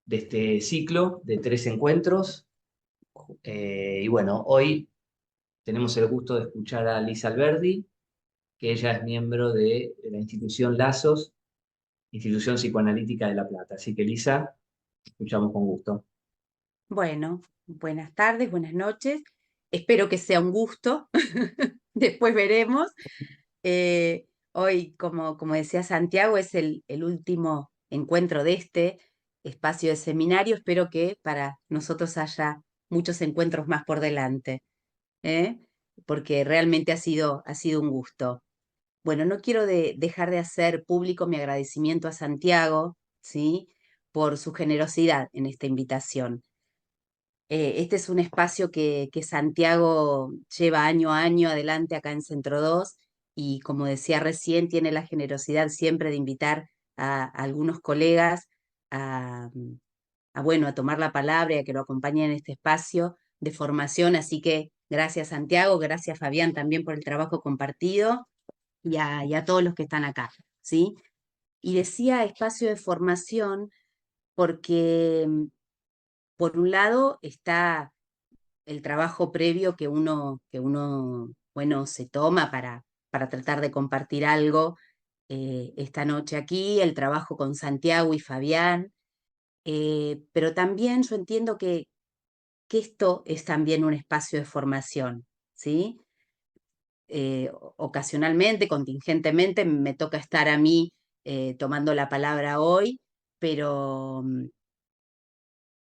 de este ciclo de 3 encuentros. Y bueno, hoy tenemos el gusto de escuchar a Lisa Alberdi, que ella es miembro de la institución Lazos, Institución Psicoanalítica de La Plata. Así que Lisa, escuchamos con gusto. Bueno, buenas tardes, buenas noches. Espero que sea un gusto. Después veremos. Hoy, como decía Santiago, es el último encuentro de este espacio de seminario. Espero que para nosotros haya muchos encuentros más por delante, ¿eh? Porque realmente ha sido un gusto. Bueno, no quiero dejar de hacer público mi agradecimiento a Santiago, ¿sí? Por su generosidad en esta invitación. Este es un espacio que Santiago lleva año a año adelante acá en Centro 2 y como decía recién, tiene la generosidad siempre de invitar a algunos colegas a, bueno, a tomar la palabra y a que lo acompañen en este espacio de formación. Así que gracias Santiago, gracias Fabián también por el trabajo compartido y a todos los que están acá, ¿sí? Y decía espacio de formación porque por un lado está el trabajo previo que uno, bueno, se toma para tratar de compartir algo esta noche aquí, el trabajo con Santiago y Fabián, pero también yo entiendo que esto es también un espacio de formación, ¿sí? Ocasionalmente, contingentemente, me toca estar a mí tomando la palabra hoy, pero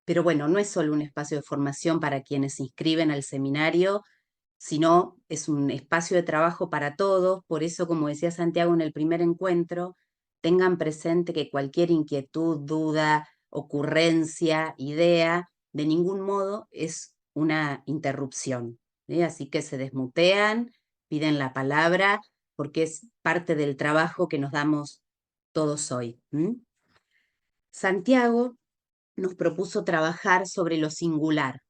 pero bueno, no es solo un espacio de formación para quienes se inscriben al seminario, sino es un espacio de trabajo para todos. Por eso, como decía Santiago en el primer encuentro, tengan presente que cualquier inquietud, duda, ocurrencia, idea, de ningún modo es una interrupción, ¿sí? Así que se desmutean, piden la palabra, porque es parte del trabajo que nos damos todos hoy. Santiago nos propuso trabajar sobre lo singular.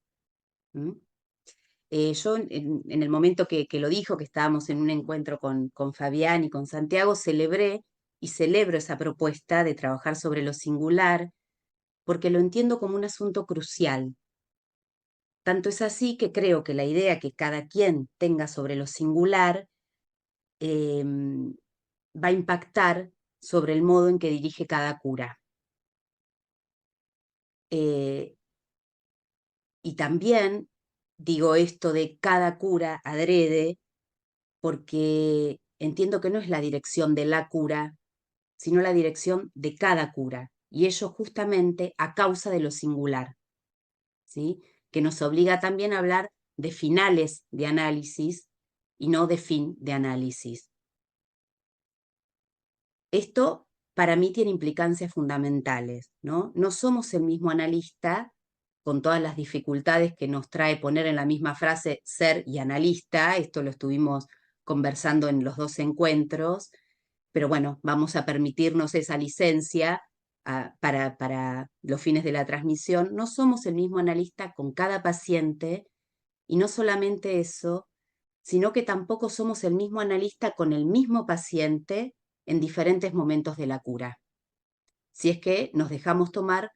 ¿M? Yo en el momento que lo dijo, que estábamos en un encuentro con Fabián y con Santiago, celebré y celebro esa propuesta de trabajar sobre lo singular porque lo entiendo como un asunto crucial. Tanto es así que creo que la idea que cada quien tenga sobre lo singular va a impactar sobre el modo en que dirige cada cura. Eh, y también digo esto de cada cura adrede porque entiendo que no es la dirección de la cura, sino la dirección de cada cura, y ello justamente a causa de lo singular, ¿sí? Que nos obliga también a hablar de finales de análisis y no de fin de análisis. Esto para mí tiene implicancias fundamentales, ¿no? No somos el mismo analista, con todas las dificultades que nos trae poner en la misma frase ser y analista. Esto lo estuvimos conversando en los 2 encuentros, pero bueno, vamos a permitirnos esa licencia para los fines de la transmisión. No somos el mismo analista con cada paciente, y no solamente eso, sino que tampoco somos el mismo analista con el mismo paciente en diferentes momentos de la cura, si es que nos dejamos tomar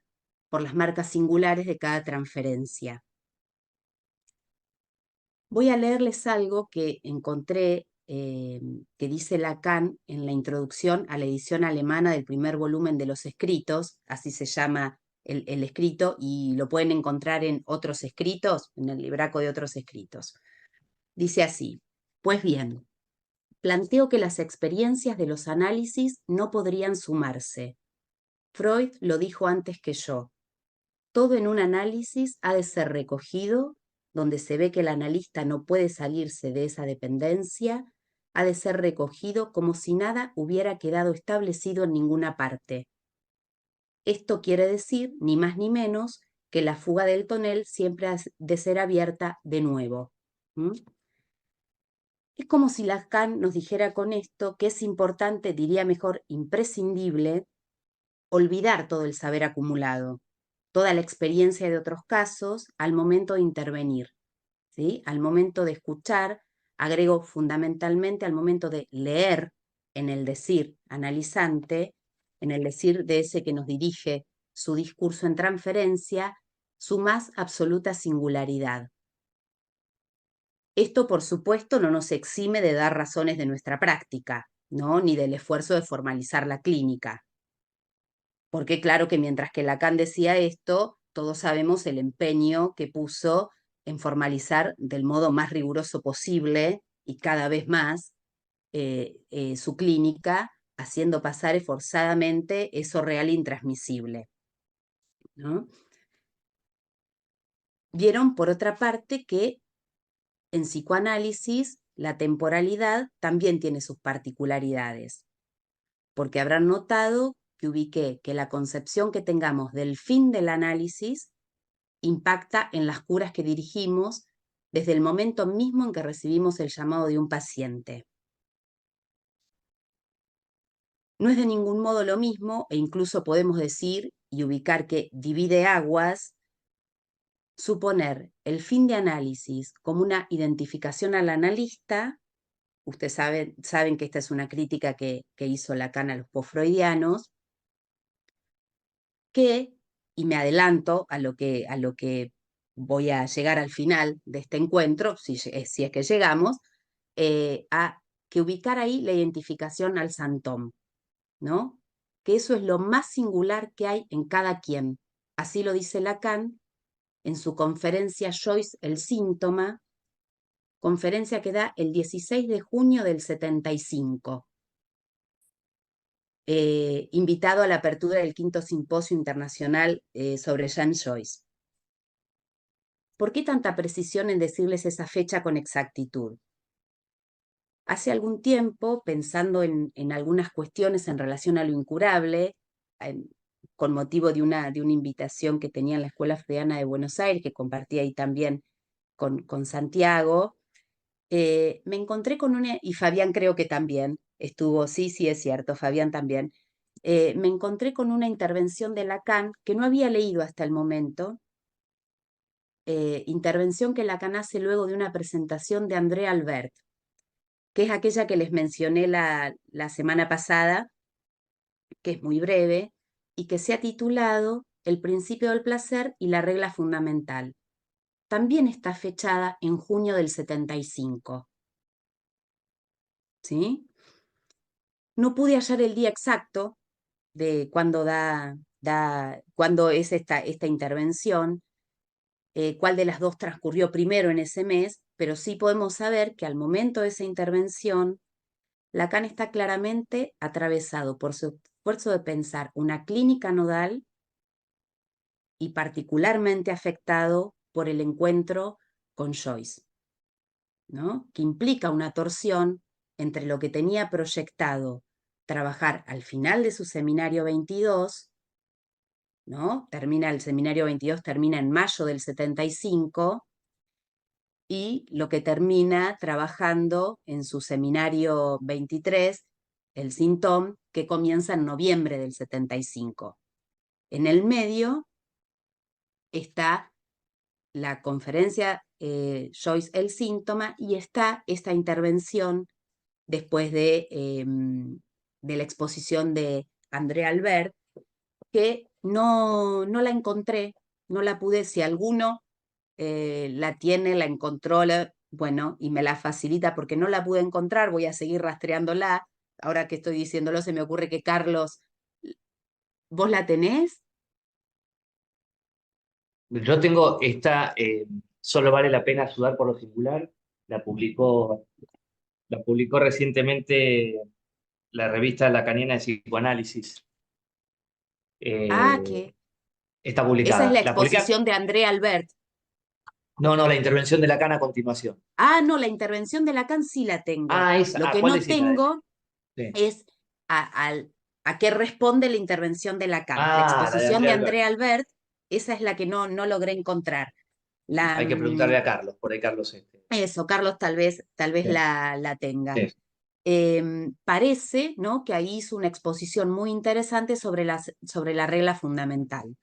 por las marcas singulares de cada transferencia. Voy a leerles algo que encontré que dice Lacan en la introducción a la edición alemana del primer volumen de los escritos, así se llama el escrito, y lo pueden encontrar en otros escritos, en el libraco de otros escritos. Dice así: pues bien, planteo que las experiencias de los análisis no podrían sumarse. Freud lo dijo antes que yo. Todo en un análisis ha de ser recogido, donde se ve que el analista no puede salirse de esa dependencia, ha de ser recogido como si nada hubiera quedado establecido en ninguna parte. Esto quiere decir, ni más ni menos, que la fuga del tonel siempre ha de ser abierta de nuevo. ¿Mm? Es como si Lacan nos dijera con esto que es importante, diría mejor, imprescindible, olvidar todo el saber acumulado, toda la experiencia de otros casos al momento de intervenir, ¿sí? Al momento de escuchar, agrego fundamentalmente al momento de leer en el decir analizante, en el decir de ese que nos dirige su discurso en transferencia, su más absoluta singularidad. Esto, por supuesto, no nos exime de dar razones de nuestra práctica, ¿no? Ni del esfuerzo de formalizar la clínica. Porque claro que mientras que Lacan decía esto, todos sabemos el empeño que puso en formalizar del modo más riguroso posible y cada vez más su clínica, haciendo pasar esforzadamente eso real e intransmisible, ¿no? Vieron, por otra parte, que en psicoanálisis la temporalidad también tiene sus particularidades, porque habrán notado que ubiqué que la concepción que tengamos del fin del análisis impacta en las curas que dirigimos desde el momento mismo en que recibimos el llamado de un paciente. No es de ningún modo lo mismo, e incluso podemos decir y ubicar que divide aguas, suponer el fin de análisis como una identificación al analista. Ustedes saben que esta es una crítica que hizo Lacan a los postfreudianos, y me adelanto a lo que voy a llegar al final de este encuentro, si es que llegamos, a que ubicar ahí la identificación al santón, ¿no? Que eso es lo más singular que hay en cada quien. Así lo dice Lacan en su conferencia Joyce, el síntoma, conferencia que da el 16 de junio del 75, invitado a la apertura del quinto simposio internacional sobre James Joyce. ¿Por qué tanta precisión en decirles esa fecha con exactitud? Hace algún tiempo, pensando en algunas cuestiones en relación a lo incurable, con motivo de una invitación que tenía en la Escuela Freudiana de Buenos Aires, que compartí ahí también con Santiago, me encontré con una, y Fabián creo que también estuvo, sí, es cierto, Fabián también, me encontré con una intervención de Lacan que no había leído hasta el momento, intervención que Lacan hace luego de una presentación de André Albert, que es aquella que les mencioné la semana pasada, que es muy breve, y que se ha titulado El principio del placer y la regla fundamental. También está fechada en junio del 75. ¿Sí? No pude hallar el día exacto de cuándo cuándo es esta intervención, cuál de las dos transcurrió primero en ese mes, pero sí podemos saber que al momento de esa intervención, Lacan está claramente atravesado por su esfuerzo de pensar una clínica nodal y particularmente afectado por el encuentro con Joyce, ¿no? Que implica una torsión entre lo que tenía proyectado trabajar al final de su seminario 22, ¿no? Termina el seminario 22, termina en mayo del 75, y lo que termina trabajando en su seminario 23, el Sintón, que comienza en noviembre del 75. En el medio está la conferencia Joyce el síntoma y está esta intervención después de la exposición de André Albert, que no la encontré, no la pude, si alguno la tiene, la encontró, bueno, y me la facilita porque no la pude encontrar, voy a seguir rastreándola. Ahora que estoy diciéndolo, se me ocurre que Carlos, ¿vos la tenés? Yo tengo esta, Solo vale la pena sudar por lo singular, la publicó, la publicó recientemente la revista Lacaniana de Psicoanálisis. Ah, Eh, que Está esa es la publicada. La publica, exposición de André Albert. no, la intervención de Lacan a continuación. Ah, no, la intervención de Lacan sí la tengo. Ah, esa, Lo que ¿cuál no decís la de? tengo Sí. es a qué responde la intervención de Lacan. La La de exposición de Andrea Albert. André Albert, esa es la que no logré encontrar. La, Hay que preguntarle a Carlos, por ahí Carlos eso, Carlos tal vez sí, la tenga. sí. Parece, ¿no?, que ahí hizo una exposición muy interesante sobre la regla fundamental.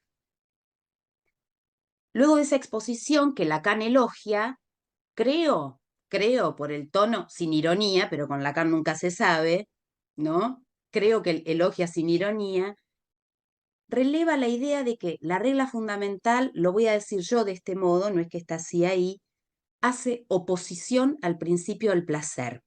Luego de esa exposición que Lacan elogia, creo por el tono, sin ironía, pero con Lacan nunca se sabe, ¿no? Creo que elogia sin ironía, releva la idea de que la regla fundamental, lo voy a decir yo de este modo, no es que está así ahí, hace oposición al principio del placer.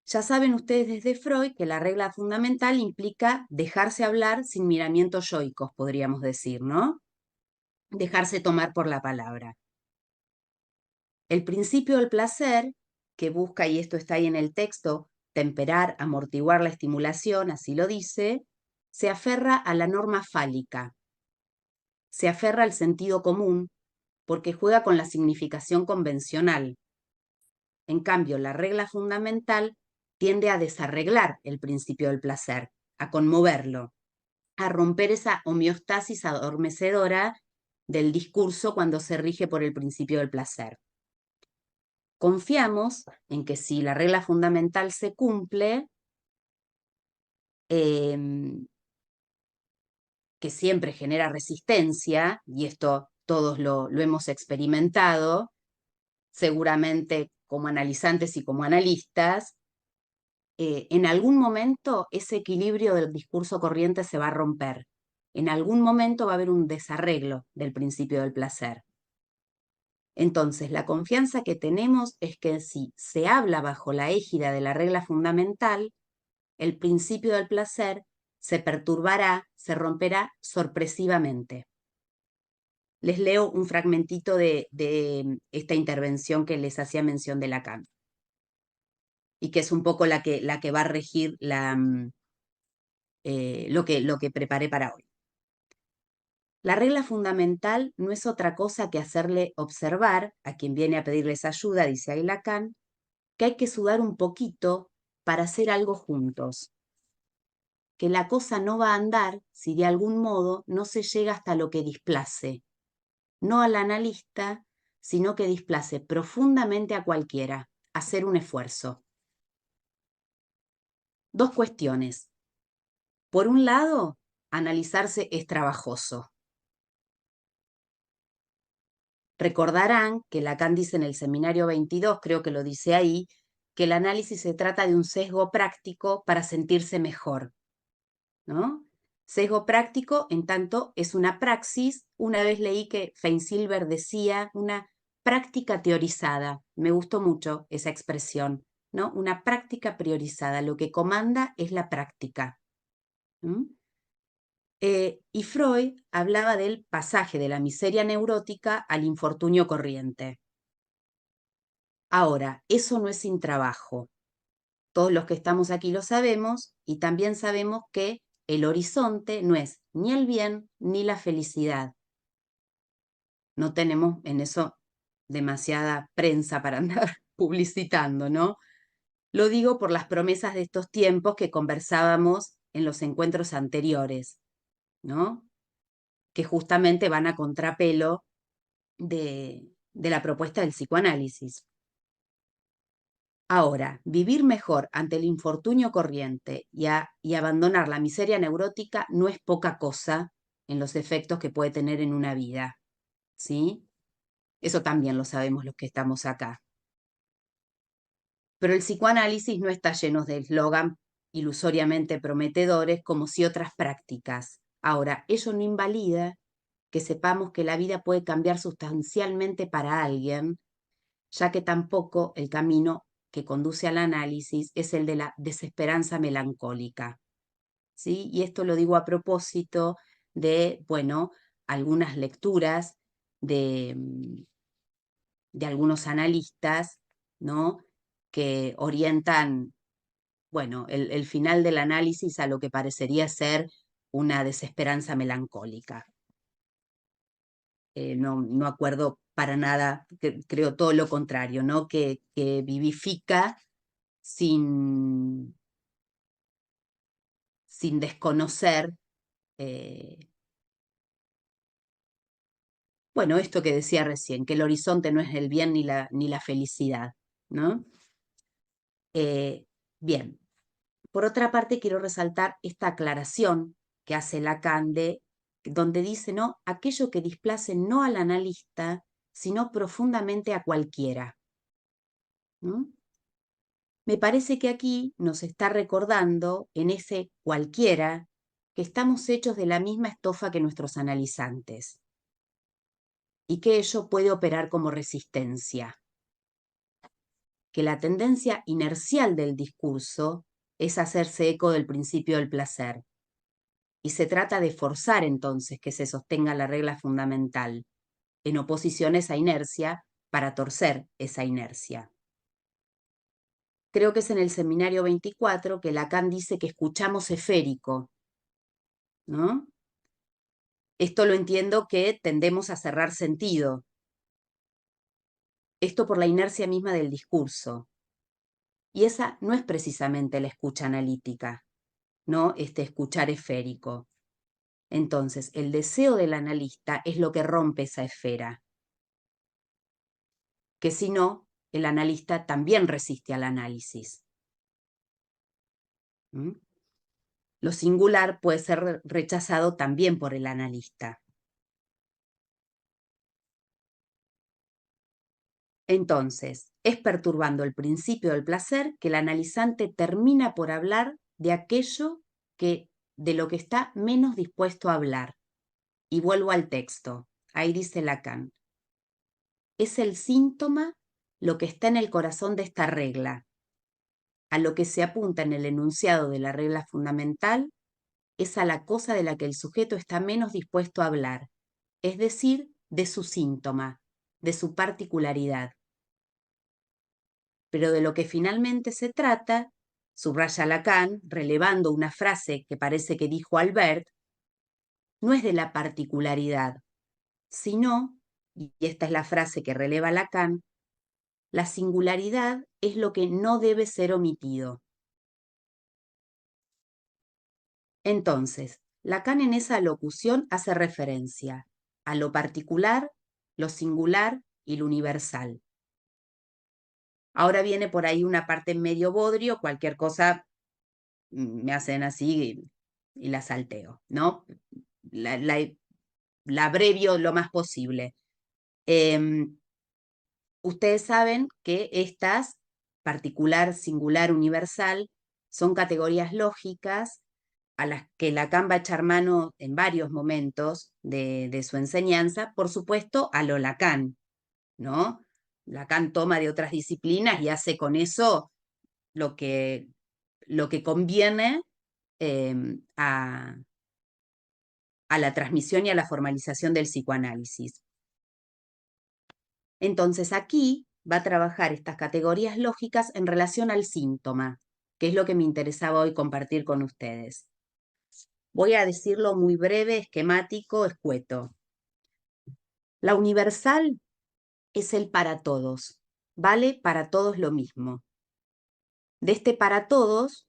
Ya saben ustedes desde Freud que la regla fundamental implica dejarse hablar sin miramientos yoicos, podríamos decir, ¿no? Dejarse tomar por la palabra. El principio del placer, que busca, y esto está ahí en el texto, temperar, amortiguar la estimulación, así lo dice, se aferra a la norma fálica, se aferra al sentido común, porque juega con la significación convencional. En cambio, la regla fundamental tiende a desarreglar el principio del placer, a conmoverlo, a romper esa homeostasis adormecedora del discurso cuando se rige por el principio del placer. Confiamos en que si la regla fundamental se cumple, que siempre genera resistencia, y esto todos lo hemos experimentado, seguramente como analizantes y como analistas, en algún momento ese equilibrio del discurso corriente se va a romper. En algún momento va a haber un desarreglo del principio del placer. Entonces, la confianza que tenemos es que si se habla bajo la égida de la regla fundamental, el principio del placer se perturbará, se romperá sorpresivamente. Les leo un fragmentito de esta intervención que les hacía mención de Lacan, y que es un poco la que va a regir lo que preparé para hoy. La regla fundamental no es otra cosa que hacerle observar a quien viene a pedirles ayuda, dice ahí Lacan, que hay que sudar un poquito para hacer algo juntos, que la cosa no va a andar si de algún modo no se llega hasta lo que displace, no al analista, sino que displace profundamente a cualquiera, hacer un esfuerzo. Dos cuestiones. Por un lado, analizarse es trabajoso. Recordarán que Lacan dice en el seminario 22, creo que lo dice ahí, que el análisis se trata de un sesgo práctico para sentirse mejor, ¿no? Sesgo práctico, en tanto, es una praxis. Una vez leí que Feinsilber decía una práctica teorizada. Me gustó mucho esa expresión, ¿no? Una práctica priorizada. Lo que comanda es la práctica. Y Freud hablaba del pasaje de la miseria neurótica al infortunio corriente. Ahora, eso no es sin trabajo. Todos los que estamos aquí lo sabemos, y también sabemos que el horizonte no es ni el bien ni la felicidad. No tenemos en eso demasiada prensa para andar publicitando, ¿no? Lo digo por las promesas de estos tiempos que conversábamos en los encuentros anteriores, ¿no? Que justamente van a contrapelo de la propuesta del psicoanálisis. Ahora, vivir mejor ante el infortunio corriente y abandonar la miseria neurótica no es poca cosa en los efectos que puede tener en una vida, ¿sí? Eso también lo sabemos los que estamos acá. Pero el psicoanálisis no está lleno de eslogan ilusoriamente prometedores como si otras prácticas. Ahora, eso no invalida que sepamos que la vida puede cambiar sustancialmente para alguien, ya que tampoco el camino que conduce al análisis es el de la desesperanza melancólica, ¿sí? Y esto lo digo a propósito de, bueno, algunas lecturas de algunos analistas, ¿no? Que orientan, bueno, el final del análisis a lo que parecería ser una desesperanza melancólica. No acuerdo para nada, creo todo lo contrario, ¿no? Que vivifica sin desconocer, bueno, esto que decía recién, que el horizonte no es el bien ni la felicidad, ¿no? Bien, por otra parte quiero resaltar esta aclaración que hace Lacan donde dice, ¿no? Aquello que displace no al analista, sino profundamente a cualquiera, ¿no? Me parece que aquí nos está recordando, en ese cualquiera, que estamos hechos de la misma estofa que nuestros analizantes y que ello puede operar como resistencia. Que la tendencia inercial del discurso es hacerse eco del principio del placer. Y se trata de forzar entonces que se sostenga la regla fundamental, en oposición a esa inercia, para torcer esa inercia. Creo que es en el seminario 24 que Lacan dice que escuchamos esférico, ¿no? Esto lo entiendo que tendemos a cerrar sentido. Esto por la inercia misma del discurso. Y esa no es precisamente la escucha analítica, ¿no? Este escuchar esférico. Entonces, el deseo del analista es lo que rompe esa esfera. Que si no, el analista también resiste al análisis. ¿Mm? Lo singular puede ser rechazado también por el analista. Entonces, es perturbando el principio del placer que el analizante termina por hablar de aquello de lo que está menos dispuesto a hablar. Y vuelvo al texto. Ahí dice Lacan. Es el síntoma lo que está en el corazón de esta regla. A lo que se apunta en el enunciado de la regla fundamental es a la cosa de la que el sujeto está menos dispuesto a hablar, es decir, de su síntoma, de su particularidad. Pero de lo que finalmente se trata, subraya Lacan, relevando una frase que parece que dijo Albert, no es de la particularidad, sino, y esta es la frase que releva Lacan, la singularidad es lo que no debe ser omitido. Entonces, Lacan en esa locución hace referencia a lo particular, lo singular y lo universal. Ahora viene por ahí una parte medio bodrio, cualquier cosa me hacen así y la salteo, ¿no? La abrevio lo más posible. Ustedes saben que estas, particular, singular, universal, son categorías lógicas a las que Lacan va a echar mano en varios momentos de su enseñanza, por supuesto, a lo Lacan, ¿no? Lacan toma de otras disciplinas y hace con eso lo que conviene a la transmisión y a la formalización del psicoanálisis. Entonces aquí va a trabajar estas categorías lógicas en relación al síntoma, que es lo que me interesaba hoy compartir con ustedes. Voy a decirlo muy breve, esquemático, escueto. La universal es el para todos, vale para todos lo mismo. De este para todos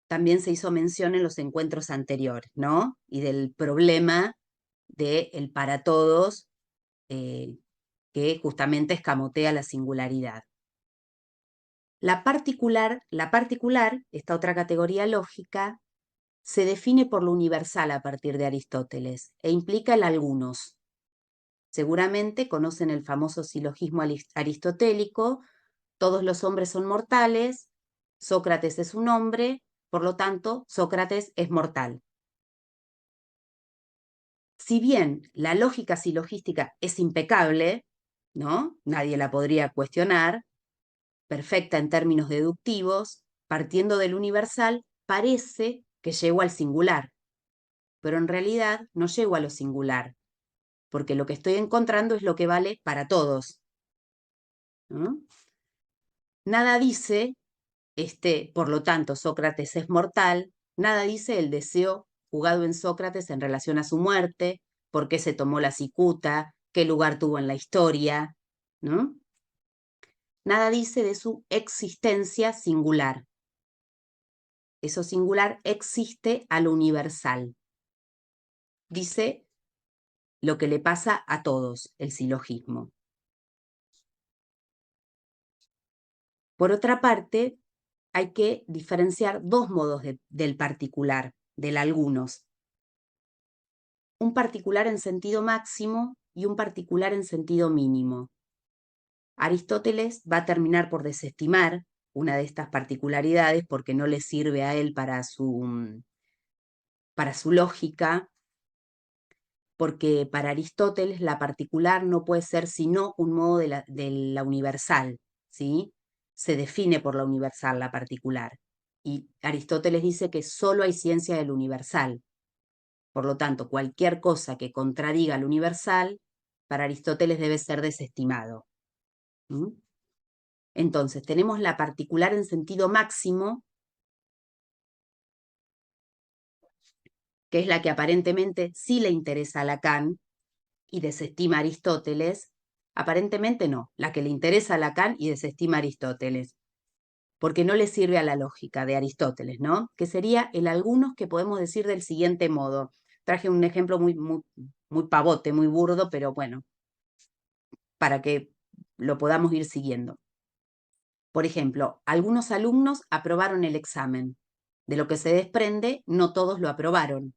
también se hizo mención en los encuentros anteriores, ¿no? Y del problema del para todos que justamente escamotea la singularidad. La particular, esta otra categoría lógica, se define por lo universal a partir de Aristóteles e implica el algunos. Seguramente conocen el famoso silogismo aristotélico: todos los hombres son mortales, Sócrates es un hombre, por lo tanto, Sócrates es mortal. Si bien la lógica silogística es impecable, ¿no? Nadie la podría cuestionar, perfecta en términos deductivos, partiendo del universal, parece que llego al singular, pero en realidad no llego a lo singular, porque lo que estoy encontrando es lo que vale para todos, ¿no? Nada dice, por lo tanto, Sócrates es mortal, nada dice el deseo jugado en Sócrates en relación a su muerte, por qué se tomó la cicuta, qué lugar tuvo en la historia, ¿no? Nada dice de su existencia singular. Eso singular existe a lo universal. Dice lo que le pasa a todos, el silogismo. Por otra parte, hay que diferenciar dos modos del particular, del algunos. Un particular en sentido máximo y un particular en sentido mínimo. Aristóteles va a terminar por desestimar una de estas particularidades porque no le sirve a él para su lógica, porque para Aristóteles la particular no puede ser sino un modo de la universal, ¿sí? Se define por la universal la particular. Y Aristóteles dice que solo hay ciencia del universal. Por lo tanto, cualquier cosa que contradiga al universal, para Aristóteles debe ser desestimado. ¿Mm? Entonces, tenemos la particular en sentido máximo, que es la que aparentemente sí le interesa a Lacan y desestima a Aristóteles. Aparentemente no, la que le interesa a Lacan y desestima a Aristóteles, porque no le sirve a la lógica de Aristóteles, ¿no? Que sería el algunos que podemos decir del siguiente modo. Traje un ejemplo muy pavote, muy burdo, pero bueno, para que lo podamos ir siguiendo. Por ejemplo, algunos alumnos aprobaron el examen. De lo que se desprende, no todos lo aprobaron.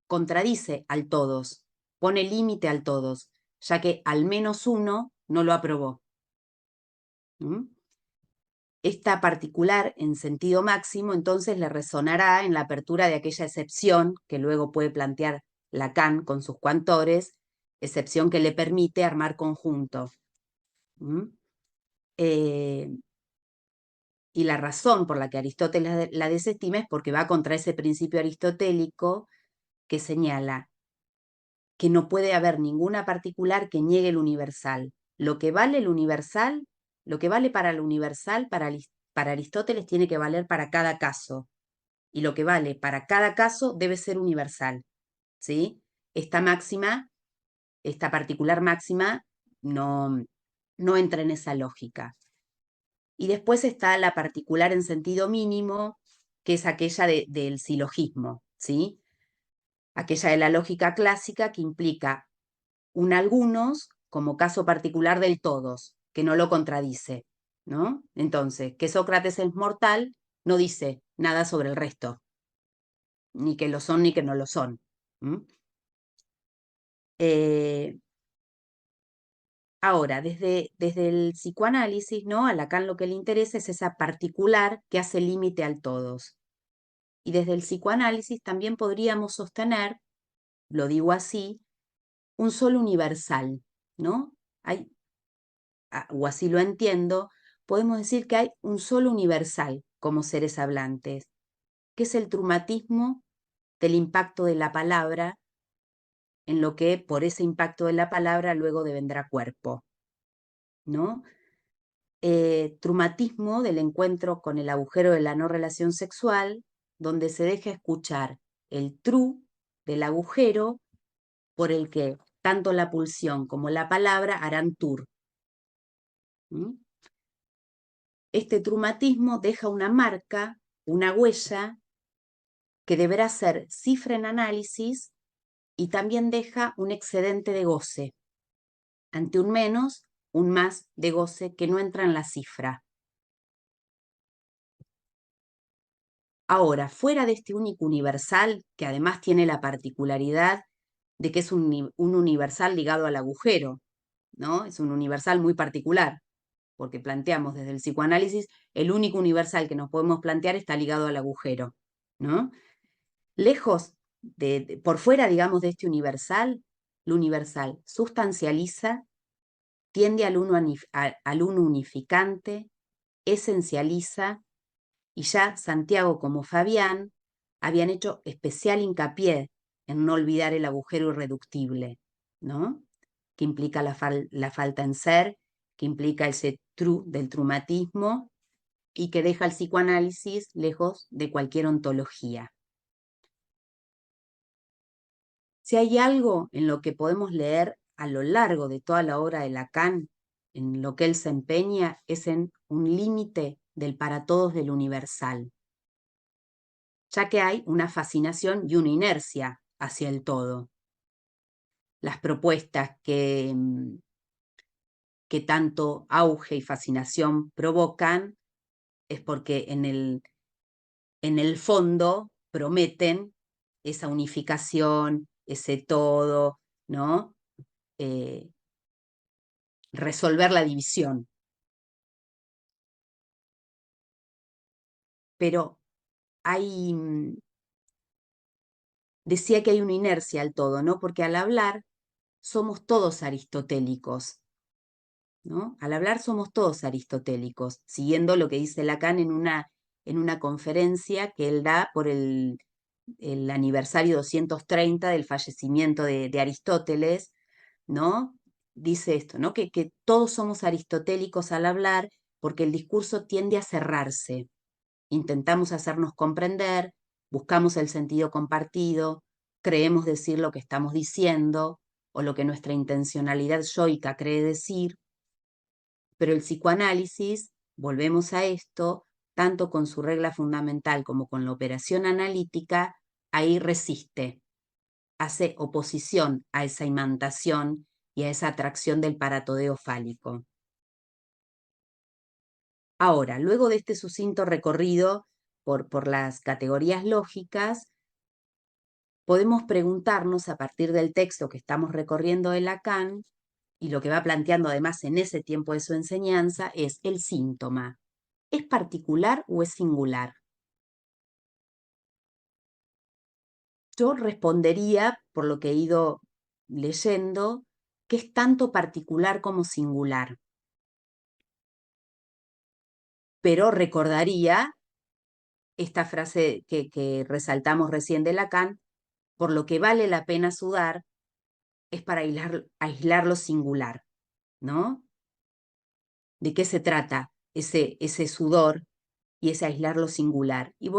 Contradice al todos, pone límite al todos, ya que al menos uno no lo aprobó. ¿Mm? Esta particular en sentido máximo entonces le resonará en la apertura de aquella excepción que luego puede plantear Lacan con sus coantores, excepción que le permite armar conjunto. ¿Mm? Y la razón por la que Aristóteles la desestima es porque va contra ese principio aristotélico que señala que no puede haber ninguna particular que niegue el universal. Lo que vale el universal, lo que vale para el universal, para Aristóteles tiene que valer para cada caso. Y lo que vale para cada caso debe ser universal. ¿Sí? Esta máxima, esta particular máxima, no entra en esa lógica. Y después está la particular en sentido mínimo, que es aquella del silogismo, ¿sí? Aquella de la lógica clásica que implica un algunos como caso particular del todos, que no lo contradice, ¿no? Entonces, que Sócrates es mortal no dice nada sobre el resto, ni que lo son ni que no lo son. Ahora, desde el psicoanálisis, ¿no? A Lacan lo que le interesa es esa particular que hace límite al todos. Y desde el psicoanálisis también podríamos sostener, lo digo así, un solo universal, ¿no? O así lo entiendo, podemos decir que hay un solo universal como seres hablantes, que es el trumatismo del impacto de la palabra en lo que por ese impacto de la palabra luego devendrá cuerpo, ¿no? Trumatismo del encuentro con el agujero de la no relación sexual, donde se deja escuchar el tru del agujero por el que tanto la pulsión como la palabra harán tur. ¿Mm? Este trumatismo deja una marca, una huella, que deberá ser cifra en análisis y también deja un excedente de goce. Ante un menos, un más de goce que no entra en la cifra. Ahora, fuera de este único universal, que además tiene la particularidad de que es un universal ligado al agujero, ¿no? Es un universal muy particular, porque planteamos desde el psicoanálisis, el único universal que nos podemos plantear está ligado al agujero, ¿no? Lejos por fuera, digamos, de este universal, lo universal sustancializa, tiende al uno unificante, esencializa, y ya Santiago como Fabián habían hecho especial hincapié en no olvidar el agujero irreductible, ¿no? Que implica la falta en ser, que implica ese del trumatismo y que deja el psicoanálisis lejos de cualquier ontología. Si hay algo en lo que podemos leer a lo largo de toda la obra de Lacan, en lo que él se empeña, es en un límite del para todos del universal, ya que hay una fascinación y una inercia hacia el todo. Las propuestas que tanto auge y fascinación provocan es porque en el fondo prometen esa unificación, ese todo, ¿no? Resolver la división. pero decía que hay una inercia al todo, ¿no? Porque al hablar somos todos aristotélicos, ¿no? Al hablar somos todos aristotélicos, siguiendo lo que dice Lacan en una conferencia que él da por el aniversario 230 del fallecimiento de Aristóteles, ¿no? Dice esto, ¿no? Que todos somos aristotélicos al hablar porque el discurso tiende a cerrarse. Intentamos hacernos comprender, buscamos el sentido compartido, creemos decir lo que estamos diciendo o lo que nuestra intencionalidad yoica cree decir, pero el psicoanálisis, volvemos a esto, tanto con su regla fundamental como con la operación analítica, ahí resiste, hace oposición a esa imantación y a esa atracción del paratodeo fálico. Ahora, luego de este sucinto recorrido por las categorías lógicas, podemos preguntarnos a partir del texto que estamos recorriendo de Lacan, y lo que va planteando además en ese tiempo de su enseñanza, es el síntoma. ¿Es particular o es singular? Yo respondería, por lo que he ido leyendo, que es tanto particular como singular. Pero recordaría esta frase que resaltamos recién de Lacan: por lo que vale la pena sudar es para aislar lo singular, ¿no? ¿De qué se trata ese sudor y ese aislar lo singular? Y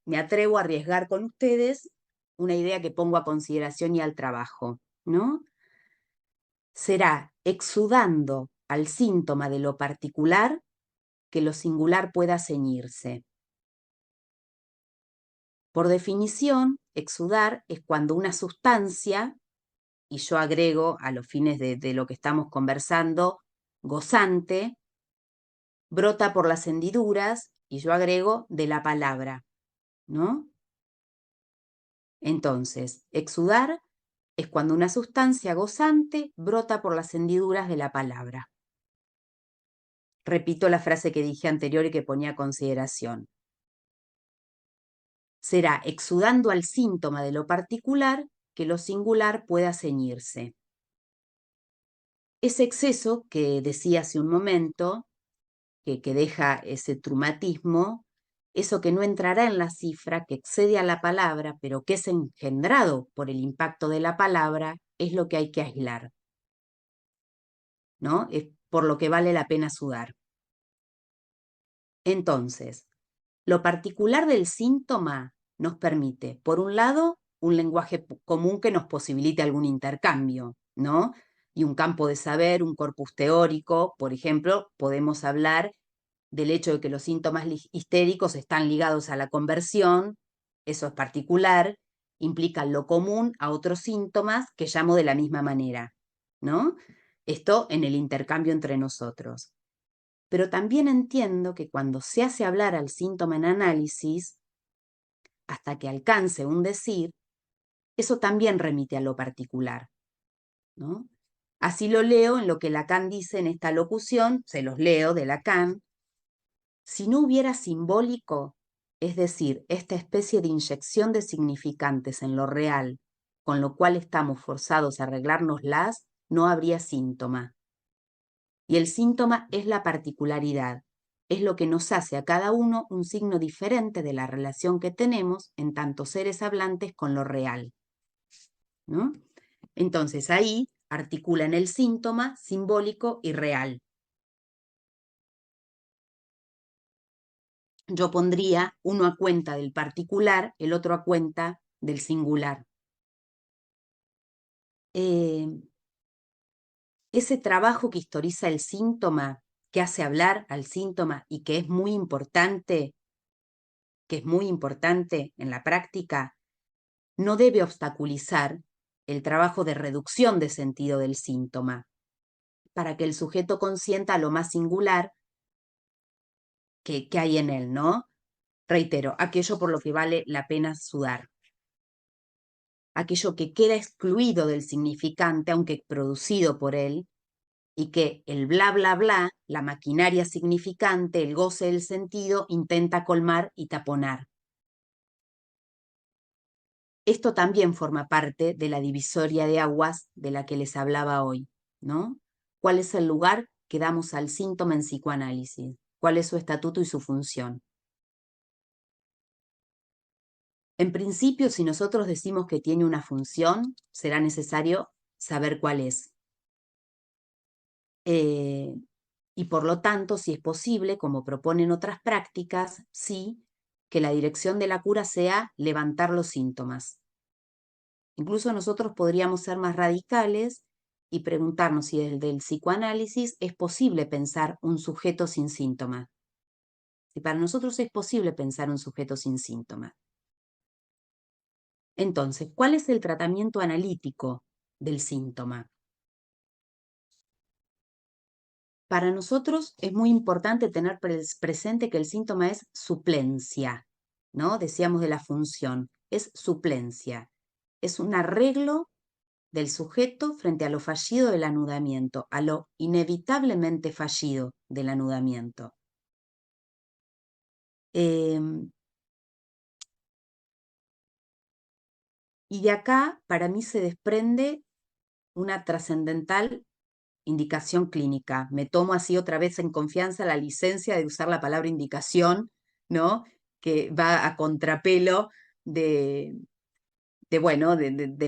me atrevo a arriesgar con ustedes una idea que pongo a consideración y al trabajo, ¿no? Será exudando al síntoma de lo particular que lo singular pueda ceñirse. Por definición, exudar es cuando una sustancia, y yo agrego a los fines de lo que estamos conversando, gozante, brota por las hendiduras, y yo agrego de la palabra, ¿no? Entonces, exudar es cuando una sustancia gozante brota por las hendiduras de la palabra. Repito la frase que dije anterior y que ponía a consideración. Será exudando al síntoma de lo particular que lo singular pueda ceñirse. Ese exceso que decía hace un momento, que deja ese trumatismo, eso que no entrará en la cifra, que excede a la palabra, pero que es engendrado por el impacto de la palabra, es lo que hay que aislar, ¿no? Es por lo que vale la pena sudar. Entonces, lo particular del síntoma nos permite, por un lado, un lenguaje común que nos posibilite algún intercambio, ¿no? Y un campo de saber, un corpus teórico. Por ejemplo, podemos hablar del hecho de que los síntomas histéricos están ligados a la conversión, eso es particular, implican lo común a otros síntomas que llamo de la misma manera, ¿no? Esto en el intercambio entre nosotros. Pero también entiendo que cuando se hace hablar al síntoma en análisis, hasta que alcance un decir, eso también remite a lo particular, ¿no? Así lo leo en lo que Lacan dice en esta locución, se los leo de Lacan: si no hubiera simbólico, es decir, esta especie de inyección de significantes en lo real, con lo cual estamos forzados a arreglárnoslas, no habría síntoma. Y el síntoma es la particularidad, es lo que nos hace a cada uno un signo diferente de la relación que tenemos en tanto seres hablantes con lo real, ¿no? Entonces ahí articulan el síntoma simbólico y real. Yo pondría uno a cuenta del particular, el otro a cuenta del singular. Ese trabajo que historiza el síntoma, que hace hablar al síntoma y que es muy importante en la práctica, no debe obstaculizar el trabajo de reducción de sentido del síntoma, para que el sujeto consienta lo más singular que hay en él, ¿no? Reitero, aquello por lo que vale la pena sudar. Aquello que queda excluido del significante, aunque producido por él, y que el bla, bla, bla, la maquinaria significante, el goce del sentido, intenta colmar y taponar. Esto también forma parte de la divisoria de aguas de la que les hablaba hoy, ¿no? ¿Cuál es el lugar que damos al síntoma en psicoanálisis? ¿Cuál es su estatuto y su función? En principio, si nosotros decimos que tiene una función, será necesario saber cuál es. Y por lo tanto, si es posible, como proponen otras prácticas, sí, que la dirección de la cura sea levantar los síntomas. Incluso nosotros podríamos ser más radicales y preguntarnos si desde el psicoanálisis es posible pensar un sujeto sin síntoma. Si para nosotros es posible pensar un sujeto sin síntoma. Entonces, ¿cuál es el tratamiento analítico del síntoma? Para nosotros es muy importante tener presente que el síntoma es suplencia, ¿no? Decíamos de la función, es suplencia. Es un arreglo del sujeto frente a lo fallido del anudamiento, a lo inevitablemente fallido del anudamiento. Y de acá, para mí, se desprende una trascendental indicación clínica. Me tomo así otra vez en confianza la licencia de usar la palabra indicación, ¿no? Que va a contrapelo de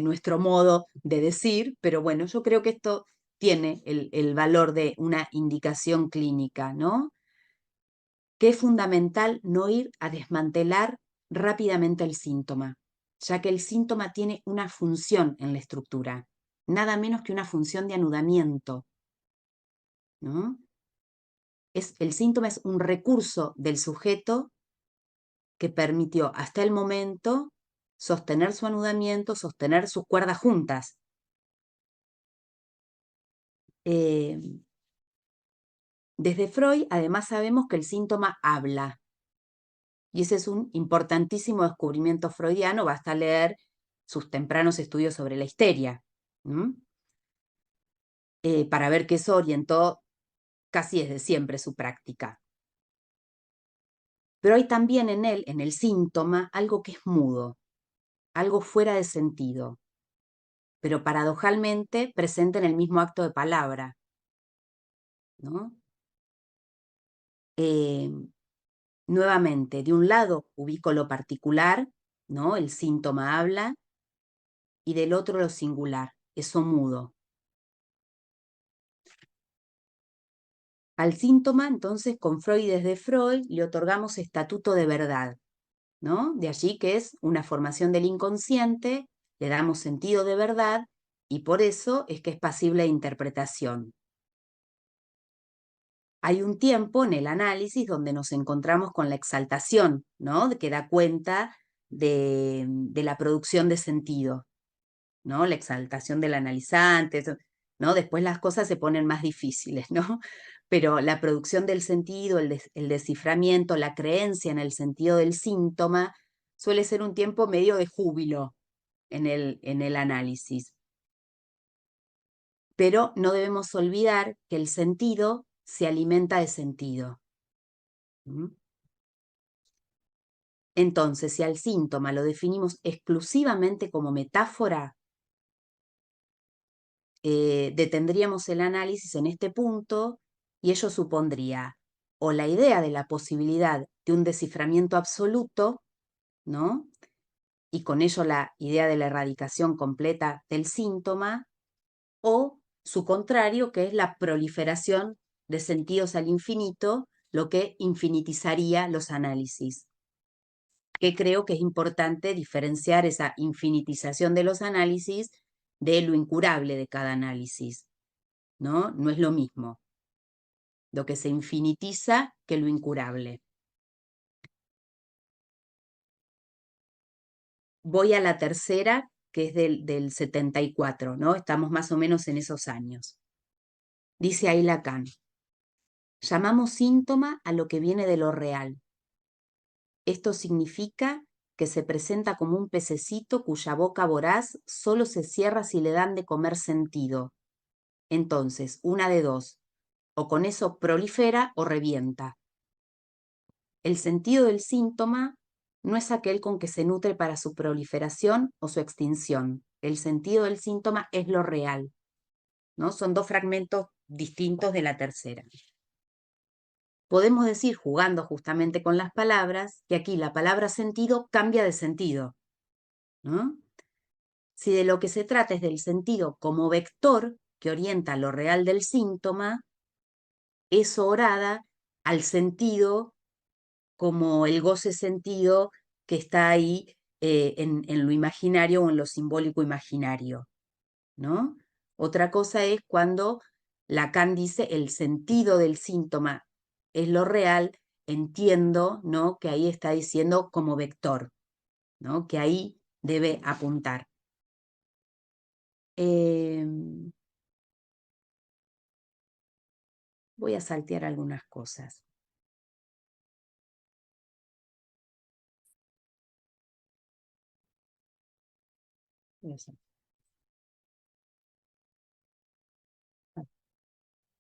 nuestro modo de decir, pero bueno, yo creo que esto tiene el valor de una indicación clínica, ¿no? Que es fundamental no ir a desmantelar rápidamente el síntoma, ya que el síntoma tiene una función en la estructura, nada menos que una función de anudamiento, ¿no? El síntoma es un recurso del sujeto que permitió hasta el momento sostener su anudamiento, sostener sus cuerdas juntas. Desde Freud, además, sabemos que el síntoma habla. Y ese es un importantísimo descubrimiento freudiano. Basta leer sus tempranos estudios sobre la histeria, para ver que eso orientó casi desde siempre su práctica. Pero hay también en él, en el síntoma, algo que es mudo, algo fuera de sentido, pero paradojalmente presente en el mismo acto de palabra, ¿no? Nuevamente, de un lado ubico lo particular, ¿no? El síntoma habla, y del otro lo singular, eso mudo. Al síntoma, entonces, con Freud y desde Freud, le otorgamos estatuto de verdad, ¿no? De allí que es una formación del inconsciente, le damos sentido de verdad, y por eso es que es pasible de interpretación. Hay un tiempo en el análisis donde nos encontramos con la exaltación, ¿no? Que da cuenta de la producción de sentido, ¿no? La exaltación del analizante, ¿no? Después las cosas se ponen más difíciles, ¿no? Pero la producción del sentido, el desciframiento, la creencia en el sentido del síntoma, suele ser un tiempo medio de júbilo en el análisis. Pero no debemos olvidar que el sentido se alimenta de sentido. Entonces, si al síntoma lo definimos exclusivamente como metáfora, detendríamos el análisis en este punto y ello supondría o la idea de la posibilidad de un desciframiento absoluto, ¿no? Y con ello la idea de la erradicación completa del síntoma, o su contrario, que es la proliferación de sentidos al infinito, lo que infinitizaría los análisis. Que creo que es importante diferenciar esa infinitización de los análisis de lo incurable de cada análisis, ¿no? No es lo mismo lo que se infinitiza que lo incurable. Voy a la tercera, que es del 74, ¿no? Estamos más o menos en esos años. Dice ahí Lacan, llamamos síntoma a lo que viene de lo real. Esto significa que se presenta como un pececito cuya boca voraz solo se cierra si le dan de comer sentido. Entonces, una de dos, o con eso prolifera o revienta. El sentido del síntoma no es aquel con que se nutre para su proliferación o su extinción. El sentido del síntoma es lo real, ¿no? Son dos fragmentos distintos de la tercera. Podemos decir, jugando justamente con las palabras, que aquí la palabra sentido cambia de sentido, ¿no? Si de lo que se trata es del sentido como vector que orienta lo real del síntoma, eso orada al sentido como el goce sentido que está ahí en lo imaginario o en lo simbólico imaginario, ¿no? Otra cosa es cuando Lacan dice el sentido del síntoma es lo real, entiendo, ¿no? Que ahí está diciendo como vector, ¿no? Que ahí debe apuntar. Voy a saltear algunas cosas.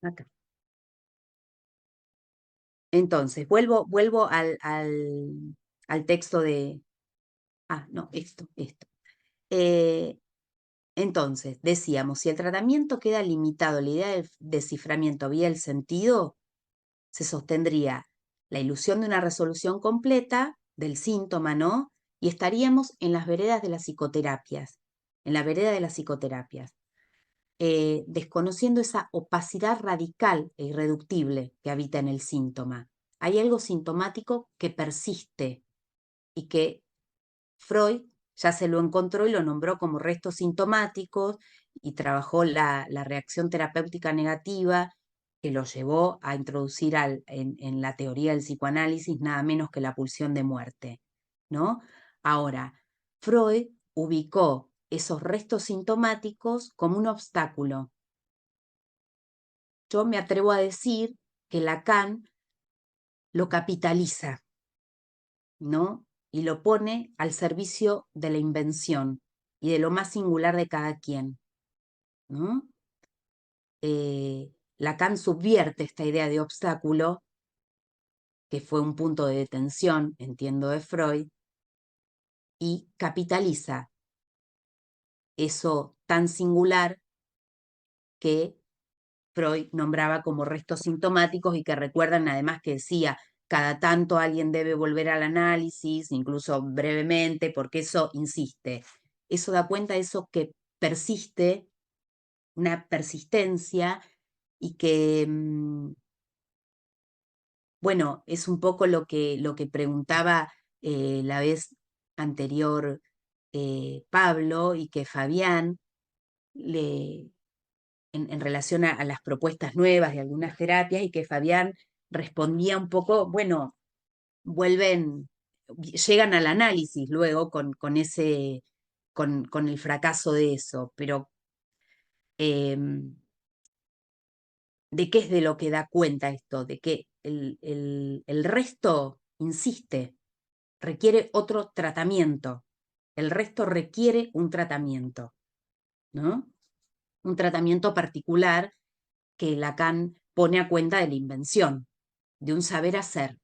Acá. Entonces, vuelvo al texto de... Ah, no, esto. Entonces, decíamos, si el tratamiento queda limitado a la idea del desciframiento vía el sentido, se sostendría la ilusión de una resolución completa del síntoma, ¿no? Y estaríamos en las veredas de las psicoterapias, en la vereda de las psicoterapias, desconociendo esa opacidad radical e irreductible que habita en el síntoma. Hay algo sintomático que persiste y que Freud ya se lo encontró y lo nombró como restos sintomáticos y trabajó la reacción terapéutica negativa que lo llevó a introducir en la teoría del psicoanálisis nada menos que la pulsión de muerte, ¿no? Ahora, Freud ubicó esos restos sintomáticos como un obstáculo. Yo me atrevo a decir que Lacan lo capitaliza, ¿no? Y lo pone al servicio de la invención y de lo más singular de cada quien, ¿no? Lacan subvierte esta idea de obstáculo, que fue un punto de detención, entiendo, de Freud, y capitaliza eso tan singular que Freud nombraba como restos sintomáticos y que recuerdan además que decía, cada tanto alguien debe volver al análisis, incluso brevemente, porque eso insiste. Eso da cuenta de eso que persiste, una persistencia y que, bueno, es un poco lo que preguntaba la vez anterior Pablo y que Fabián le, en relación a las propuestas nuevas de algunas terapias y que Fabián respondía un poco, bueno, llegan al análisis luego con el fracaso de eso, pero ¿de qué es de lo que da cuenta esto? De que el resto insiste, requiere otro tratamiento. El resto requiere un tratamiento, ¿no? Un tratamiento particular que Lacan pone a cuenta de la invención, de un saber hacer,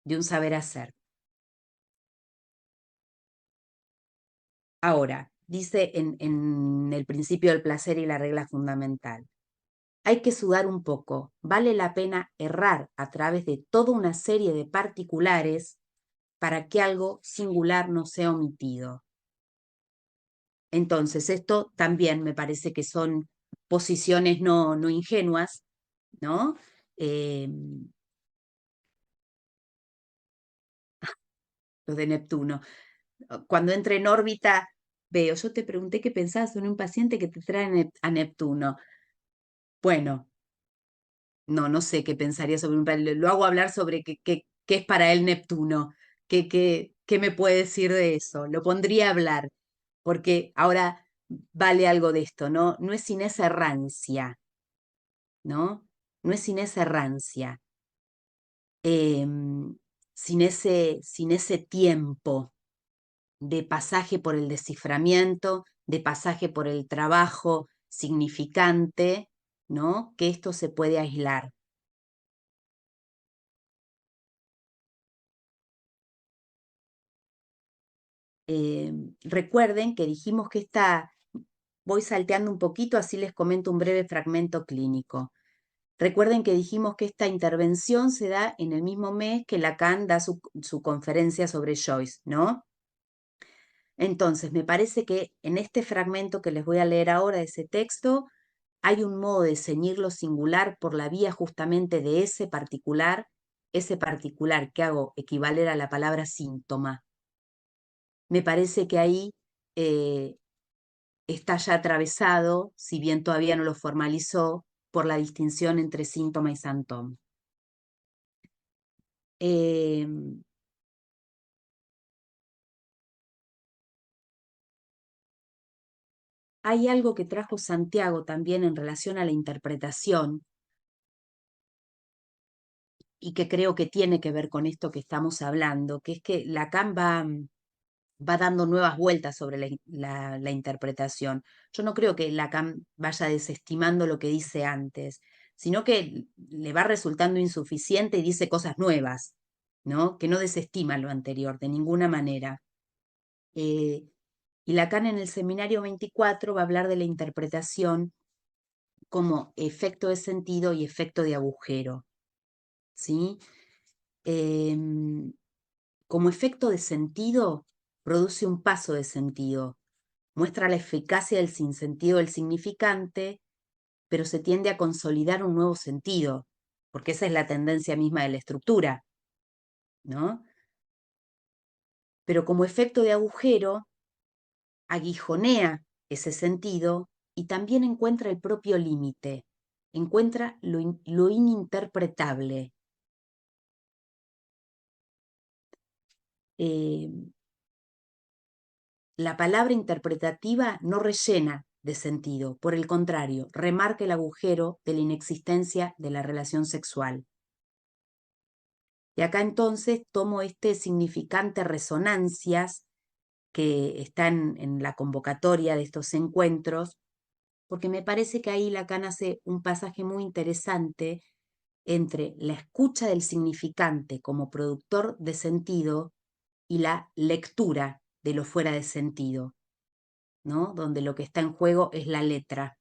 de un saber hacer. Ahora, dice en el principio del placer y la regla fundamental, hay que sudar un poco, vale la pena errar a través de toda una serie de particulares para que algo singular no sea omitido. Entonces, esto también me parece que son posiciones no ingenuas, ¿no? Los de Neptuno. Cuando entra en órbita, veo, yo te pregunté qué pensabas en un paciente que te trae a Neptuno. Bueno, no sé qué pensaría sobre un paciente. Lo hago hablar sobre qué es para él Neptuno. ¿Qué me puede decir de eso? Lo pondría a hablar, porque ahora vale algo de esto, ¿no? No es sin esa errancia, ¿no? No es sin esa errancia, sin ese tiempo de pasaje por el desciframiento, de pasaje por el trabajo, significante, ¿no? Que esto se puede aislar. Recuerden que dijimos que voy salteando un poquito, así les comento un breve fragmento clínico. Recuerden que dijimos que esta intervención se da en el mismo mes que Lacan da su conferencia sobre Joyce, ¿no? Entonces, me parece que en este fragmento que les voy a leer ahora de ese texto, hay un modo de ceñir lo singular por la vía justamente de ese particular que hago equivaler a la palabra síntoma. Me parece que ahí está ya atravesado, si bien todavía no lo formalizó, por la distinción entre síntoma y santoma. Hay algo que trajo Santiago también en relación a la interpretación y que creo que tiene que ver con esto que estamos hablando, que es que Lacan va dando nuevas vueltas sobre la interpretación. Yo no creo que Lacan vaya desestimando lo que dice antes, sino que le va resultando insuficiente y dice cosas nuevas, ¿no? Que no desestima lo anterior de ninguna manera. Y Lacan en el seminario 24 va a hablar de la interpretación como efecto de sentido y efecto de agujero, ¿sí? Como efecto de sentido, produce un paso de sentido, muestra la eficacia del sinsentido del significante, pero se tiende a consolidar un nuevo sentido, porque esa es la tendencia misma de la estructura, ¿no? Pero como efecto de agujero, aguijonea ese sentido y también encuentra el propio límite, encuentra lo ininterpretable. La palabra interpretativa no rellena de sentido, por el contrario, remarca el agujero de la inexistencia de la relación sexual. Y acá entonces tomo este significante resonancias que están en la convocatoria de estos encuentros, porque me parece que ahí Lacan hace un pasaje muy interesante entre la escucha del significante como productor de sentido y la lectura de lo fuera de sentido, ¿no? Donde lo que está en juego es la letra.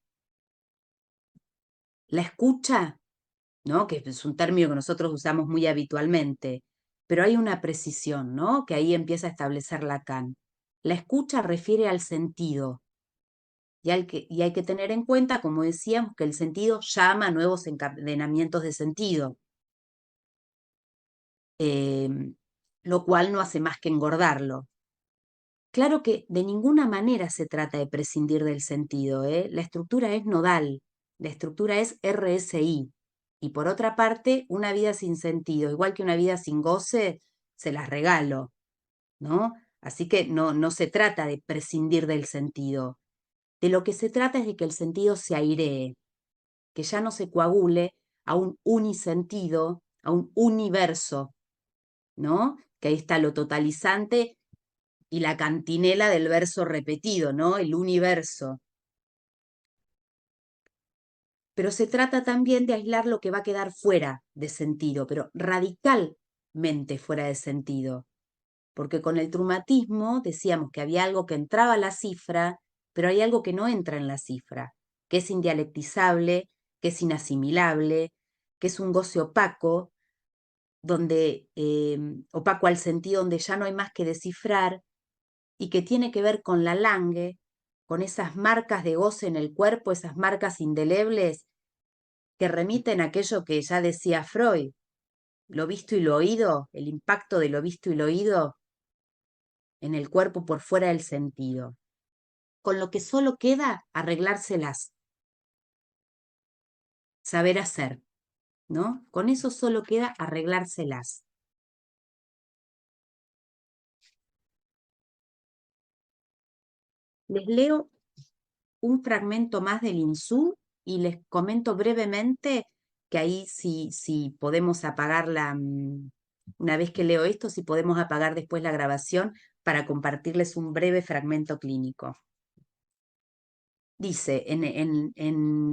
La escucha, ¿no? Que es un término que nosotros usamos muy habitualmente, pero hay una precisión, ¿no? Que ahí empieza a establecer Lacan. La escucha refiere al sentido, y hay que tener en cuenta, como decíamos, que el sentido llama a nuevos encadenamientos de sentido, lo cual no hace más que engordarlo. Claro que de ninguna manera se trata de prescindir del sentido, ¿eh? La estructura es nodal, la estructura es RSI. Y por otra parte, una vida sin sentido, igual que una vida sin goce, se las regalo, ¿no? Así que no se trata de prescindir del sentido. De lo que se trata es de que el sentido se airee, que ya no se coagule a un unisentido, a un universo, ¿no? Que ahí está lo totalizante y la cantinela del verso repetido, ¿no? El universo. Pero se trata también de aislar lo que va a quedar fuera de sentido, pero radicalmente fuera de sentido. Porque con el trumatismo decíamos que había algo que entraba a la cifra, pero hay algo que no entra en la cifra, que es indialectizable, que es inasimilable, que es un goce opaco, donde opaco al sentido donde ya no hay más que descifrar, y que tiene que ver con la langue, con esas marcas de goce en el cuerpo, esas marcas indelebles que remiten a aquello que ya decía Freud, lo visto y lo oído, el impacto de lo visto y lo oído en el cuerpo por fuera del sentido. Con lo que solo queda arreglárselas, saber hacer, ¿no? Con eso solo queda arreglárselas. Les leo un fragmento más del Insú y les comento brevemente que ahí si podemos apagar una vez que leo esto, si podemos apagar después la grabación para compartirles un breve fragmento clínico. Dice en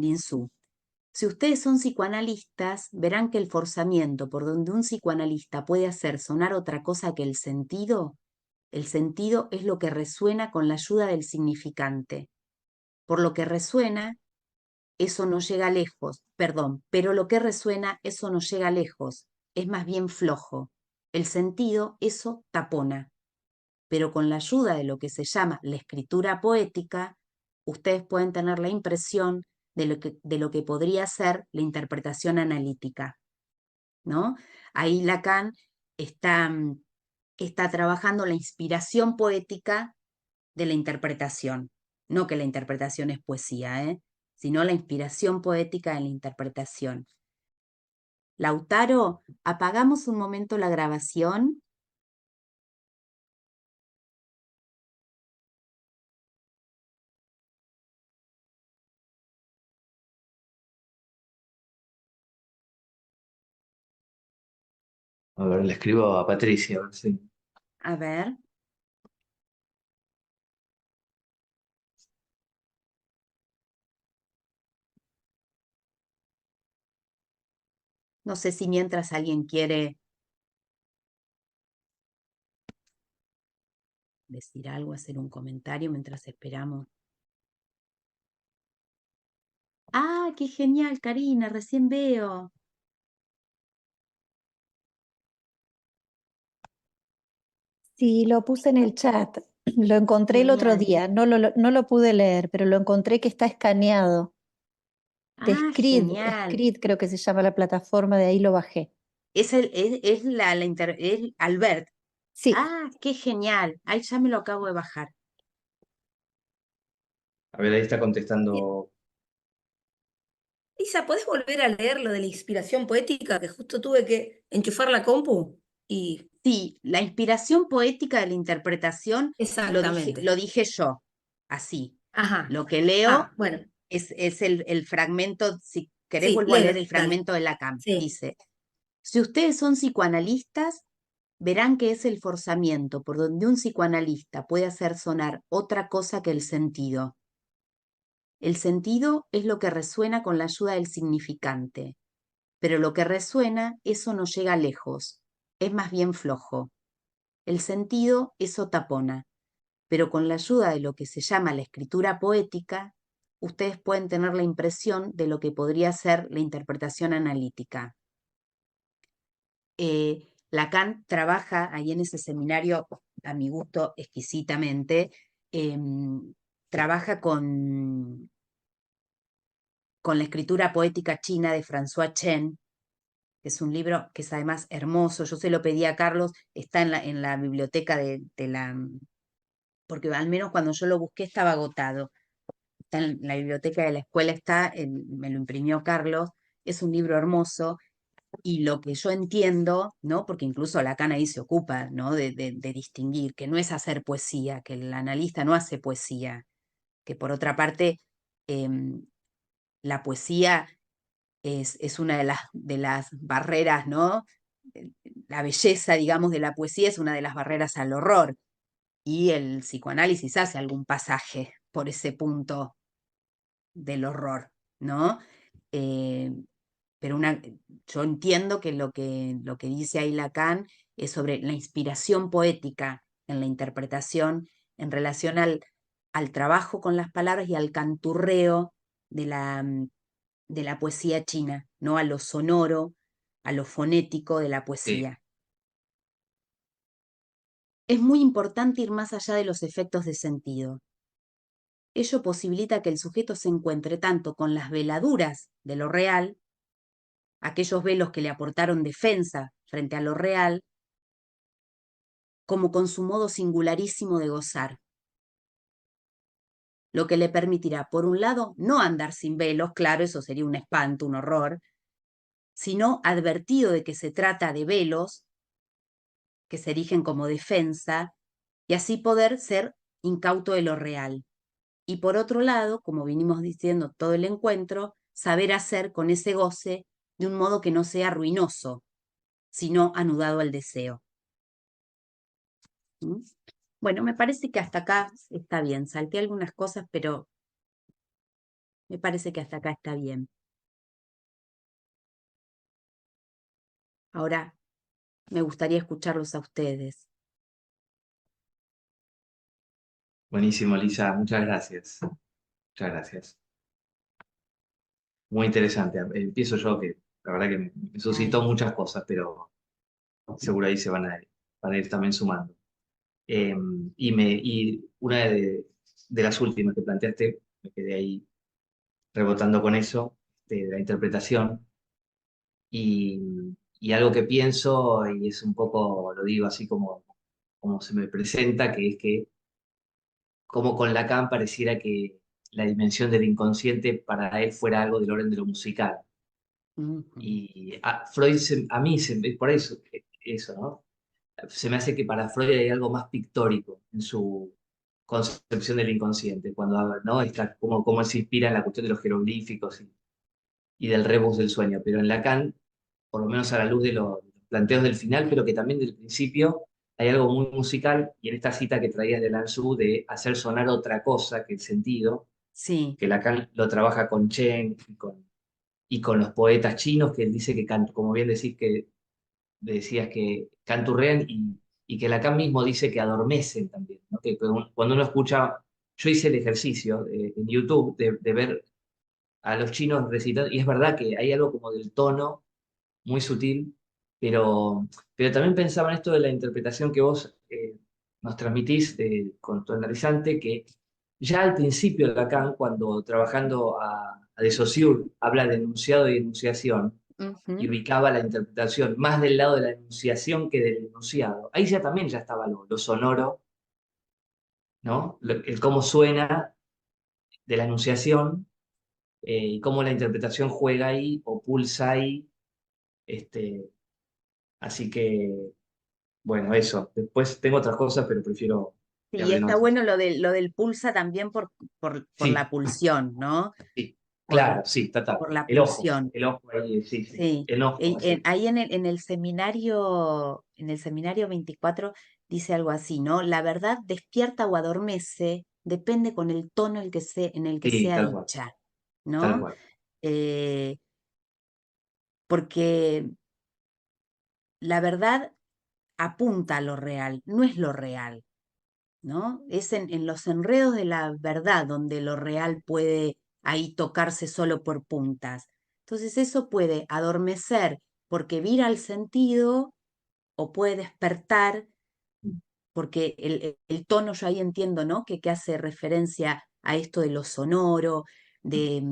Lin Tzu, si ustedes son psicoanalistas, verán que el forzamiento por donde un psicoanalista puede hacer sonar otra cosa que el sentido es lo que resuena con la ayuda del significante. Por lo que resuena, eso no llega lejos, perdón, pero lo que resuena, eso no llega lejos, es más bien flojo. El sentido, eso tapona. Pero con la ayuda de lo que se llama la escritura poética, ustedes pueden tener la impresión de lo que podría ser la interpretación analítica, ¿no? Ahí Lacan está, está trabajando la inspiración poética de la interpretación. No que la interpretación es poesía, sino la inspiración poética de la interpretación. Lautaro, apagamos un momento la grabación. A ver, le escribo a Patricia, a ver si. A ver. No sé si mientras alguien quiere decir algo, hacer un comentario mientras esperamos. ¡Ah, qué genial, Karina! Recién veo. Sí, lo puse en el chat. Lo encontré el otro Genial. día. No lo pude leer, pero lo encontré que está escaneado. De Ah, Screed, genial. Screed creo que se llama la plataforma, de ahí lo bajé. Es Albert. Sí, Ah, qué genial. Ahí ya me lo acabo de bajar. A ver, ahí está Eh, contestando. Isa, ¿podés volver a leer lo de la inspiración poética? Que justo tuve que enchufar la compu y Sí, la inspiración poética de la interpretación exactamente. lo dije yo, así. Ajá. Lo que leo Ah, bueno, es el fragmento, si querés sí, vuelvo a léelo, leer el dale. fragmento de Lacan. Sí. Dice, si ustedes son psicoanalistas, verán que es el forzamiento por donde un psicoanalista puede hacer sonar otra cosa que el sentido. El sentido es lo que resuena con la ayuda del significante, pero lo que resuena, eso no llega lejos, es más bien flojo. El sentido, eso tapona, pero con la ayuda de lo que se llama la escritura poética, ustedes pueden tener la impresión de lo que podría ser la interpretación analítica. Lacan trabaja ahí en ese seminario, a mi gusto, exquisitamente, trabaja con la escritura poética china de François Chen, que es un libro que es además hermoso. Yo se lo pedí a Carlos, está en la biblioteca de la... porque al menos cuando yo lo busqué estaba agotado. Está en la biblioteca de la escuela, me lo imprimió Carlos. Es un libro hermoso y lo que yo entiendo, ¿no? Porque incluso Lacan ahí se ocupa, ¿no? De distinguir que no es hacer poesía, que el analista no hace poesía, que por otra parte la poesía es una de las barreras, ¿no? La belleza, digamos, de la poesía es una de las barreras al horror y el psicoanálisis hace algún pasaje por ese punto del horror, ¿no? Eh, pero yo entiendo que lo que dice ahí Lacan es sobre la inspiración poética en la interpretación en relación al trabajo con las palabras y al canturreo de la poesía china, ¿no? A lo sonoro, a lo fonético de la Sí. poesía. Es muy importante ir más allá de los efectos de sentido. Ello posibilita que el sujeto se encuentre tanto con las veladuras de lo real, aquellos velos que le aportaron defensa frente a lo real, como con su modo singularísimo de gozar, lo que le permitirá, por un lado, no andar sin velos, claro, eso sería un espanto, un horror, sino advertido de que se trata de velos que se erigen como defensa, y así poder ser incauto de lo real. Y por otro lado, como vinimos diciendo todo el encuentro, saber hacer con ese goce de un modo que no sea ruinoso, sino anudado al deseo. ¿Mm? Bueno, me parece que hasta acá está bien. Salté algunas cosas, pero Me parece que hasta acá está bien. Ahora me gustaría escucharlos a ustedes. Buenísimo, Lisa, muchas gracias. Muchas gracias. Muy interesante. Empiezo yo, que la verdad que me suscitó Dale. muchas cosas, pero seguro ahí van a ir también sumando. Eh, y una de las últimas que planteaste, me quedé ahí rebotando con eso, de la interpretación, y, y algo que pienso, y es un poco, lo digo así como se me presenta, que es que como con Lacan pareciera que la dimensión del inconsciente para él fuera algo del orden de lo musical. Ujú. Y a Freud, a mí, por eso, ¿no? Se me hace que para Freud hay algo más pictórico en su concepción del inconsciente, cuando, ¿no? Está como él se inspira en la cuestión de los jeroglíficos y del rebus del sueño, pero en Lacan, por lo menos a la luz de los planteos del final, pero que también del principio hay algo muy musical, y en esta cita que traías de Lanzhou de hacer sonar otra cosa que el sentido, Sí, que Lacan lo trabaja con Chen y con los poetas chinos, que él dice que, como bien decías que canturrean, y que Lacan mismo dice que adormecen también, ¿no? Que cuando uno escucha, yo hice el ejercicio en YouTube de ver a los chinos recitando, y es verdad que hay algo como del tono muy sutil, pero también pensaba en esto de la interpretación que vos nos transmitís con tu analizante, que ya al principio de Lacan, cuando trabajando a de Saussure, habla de enunciado y enunciación, y ujú, ubicaba la interpretación más del lado de la enunciación que del enunciado. Ahí ya también ya estaba lo sonoro, ¿no? El cómo suena de la enunciación, y cómo la interpretación juega ahí o pulsa ahí. Este, así que, bueno, eso. Después tengo otras cosas, pero prefiero que Sí, hablen está otros. bueno lo del pulsa también por Sí, la pulsión, ¿no? sí, Por, claro, sí, total. por la El pulsión. ojo ahí, sí, sí. Sí. Enojo, sí. Ahí en el seminario 24 dice algo así, ¿no? La verdad despierta o adormece, depende con el tono en el que Sí, sea tal cual, dicha, tal ¿no? cual. Eh, porque la verdad apunta a lo real, no es lo real, ¿no? Es en los enredos de la verdad donde lo real puede ahí tocarse solo por puntas. Entonces eso puede adormecer porque vira al sentido o puede despertar porque el tono yo ahí entiendo, ¿no? Que hace referencia a esto de lo sonoro, de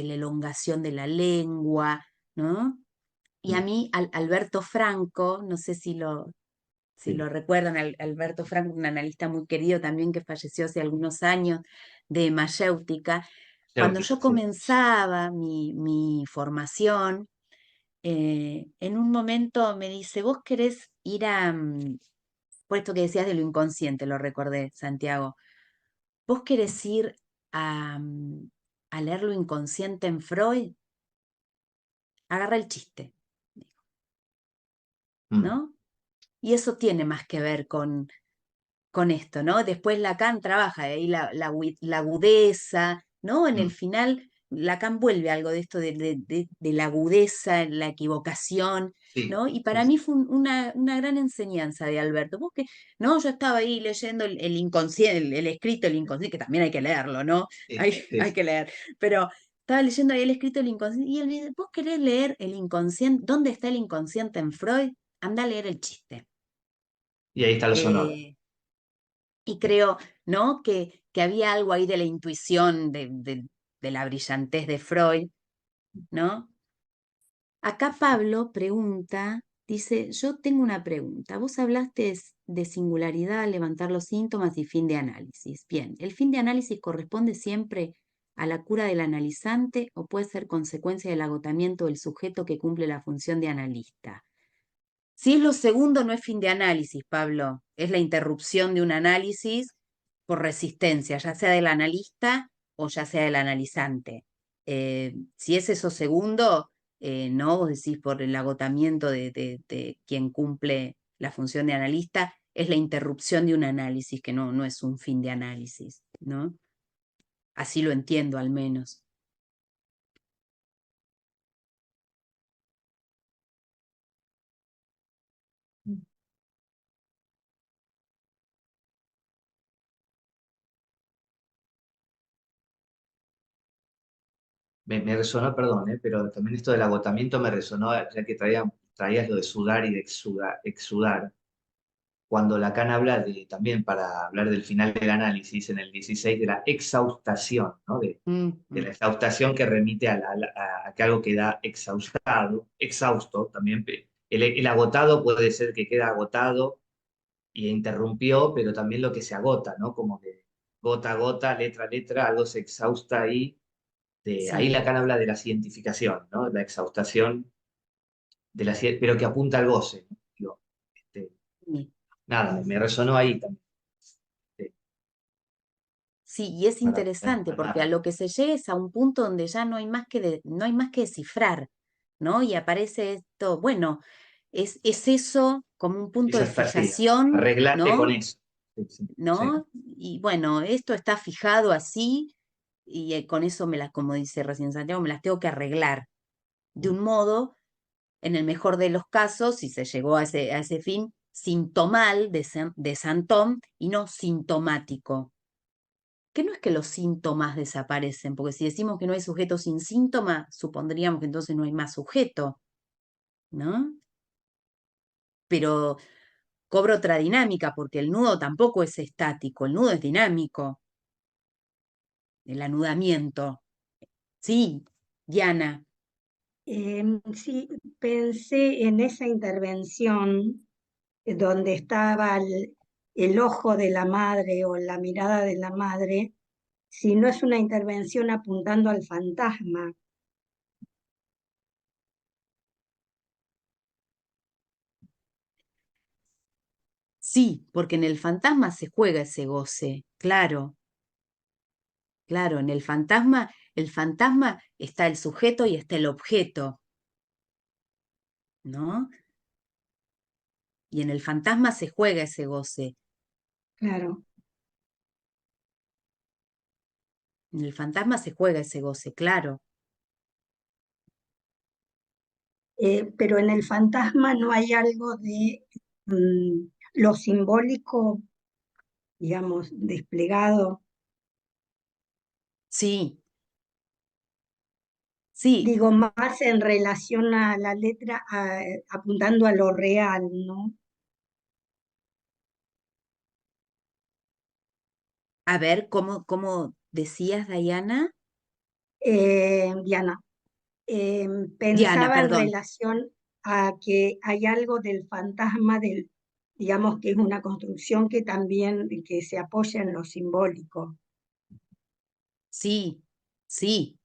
la elongación de la lengua, ¿no? Y a mí, Alberto Franco, no sé si Sí, lo recuerdan, Alberto Franco, un analista muy querido también que falleció hace algunos años, de mayéutica. Cuando yo Céutica, sí. comenzaba mi formación, en un momento me dice, ¿vos querés ir por esto que decías de lo inconsciente, lo recordé, Santiago, ¿vos querés ir a leer lo inconsciente en Freud? Agarra el chiste, Mm, ¿no? Y eso tiene más que ver con esto, ¿no? Después Lacan trabaja de ahí la agudeza, ¿no? En el mm, final Lacan vuelve a algo de esto de la agudeza, la equivocación, sí, ¿no? Y sí, para sí. mí fue una gran enseñanza de Alberto, porque, no, yo estaba ahí leyendo el inconsciente, el escrito del inconsciente, que también hay que leerlo, ¿no? Sí, Hay, sí, hay sí. que leer, pero estaba leyendo ahí el escrito del inconsciente, y él me dice, ¿vos querés leer el inconsciente? ¿Dónde está el inconsciente en Freud? Anda a leer el chiste. Y ahí está lo sonoro. Eh, y creo, ¿no? Que había algo ahí de la intuición, de la brillantez de Freud, ¿no? Acá Pablo pregunta, dice, yo tengo una pregunta. Vos hablaste de singularidad, levantar los síntomas y fin de análisis. Bien, ¿el fin de análisis corresponde siempre a la cura del analizante o puede ser consecuencia del agotamiento del sujeto que cumple la función de analista? Si es lo segundo, no es fin de análisis, Pablo. Es la interrupción de un análisis por resistencia, ya sea del analista o ya sea del analizante. Si es eso segundo, no, vos decís por el agotamiento de quien cumple la función de analista, es la interrupción de un análisis, que no es un fin de análisis, ¿no? Así lo entiendo al menos. me resonó, perdón, pero también esto del agotamiento me resonó, ya que traías lo de sudar y de exudar. Cuando Lacan habla también para hablar del final del análisis, en el 16, de la exhaustación, ¿no? De la exhaustación que remite a que algo queda exhausto también. El agotado puede ser que queda agotado y interrumpió, pero también lo que se agota, ¿no? Como que gota a gota, letra a letra, algo se exhausta ahí. Ahí Sí, Lacan habla de la cientificación, ¿no? La exhaustación, pero que apunta al goce, ¿no? Digo, este, sí. nada, me resonó ahí también, este, Sí, y es para interesante porque a armarlo. lo que se llega es a un punto donde ya no hay más no hay más que descifrar, ¿no? Y aparece esto, bueno, es eso como un punto Esa de está, sí, fijación, arreglate con ¿no? eso. Sí, sí, sí. ¿No? Y bueno, esto está fijado así y con eso como dice recién Santiago, me las tengo que arreglar de un modo, en el mejor de los casos, si se llegó a ese fin, sintomal de Santón y no sintomático. Que no es que los síntomas desaparecen, porque si decimos que no hay sujeto sin síntoma, supondríamos que entonces no hay más sujeto, ¿no? Pero cobra otra dinámica, porque el nudo tampoco es estático, el nudo es dinámico, el anudamiento. Sí, Diana, Sí, pensé en esa intervención donde estaba el ojo de la madre o la mirada de la madre, si no es una intervención apuntando al fantasma. sí, porque en el fantasma se juega ese goce, claro, claro, en el fantasma está el sujeto y está el objeto, ¿no? Y en el fantasma se juega ese goce. Claro. En el fantasma se juega ese goce, claro. Pero en el fantasma no hay algo de lo simbólico, digamos, desplegado. Sí, sí. Digo, más en relación a la letra, apuntando a lo real, ¿no? A ver, ¿cómo decías, Diana? Diana, Diana, pensaba en perdón. relación a que hay algo del fantasma digamos que es una construcción que también que se apoya en lo simbólico. Sí, sí,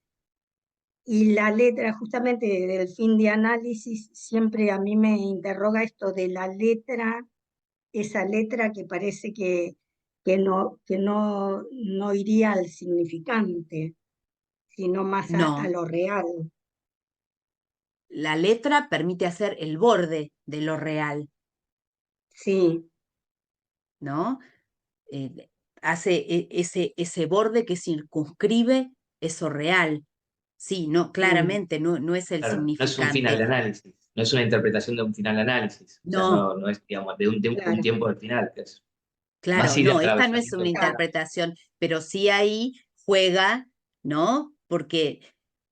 Y la letra, justamente del fin de análisis, siempre a mí me interroga esto de la letra, esa letra que parece que no iría al significante, sino más a no. lo real. La letra permite hacer el borde de lo real, Sí. ¿no? Hace ese borde que circunscribe eso real. Sí, no, Mm. claramente no es el Claro, no es un final significante. de análisis, no es una interpretación de un final de análisis, o sea, No, no es, digamos, de un Claro, tiempo del final, que es más claro, ir de no, esta no es atravesamiento una del final. claro, interpretación, pero sí ahí juega, ¿no? Porque,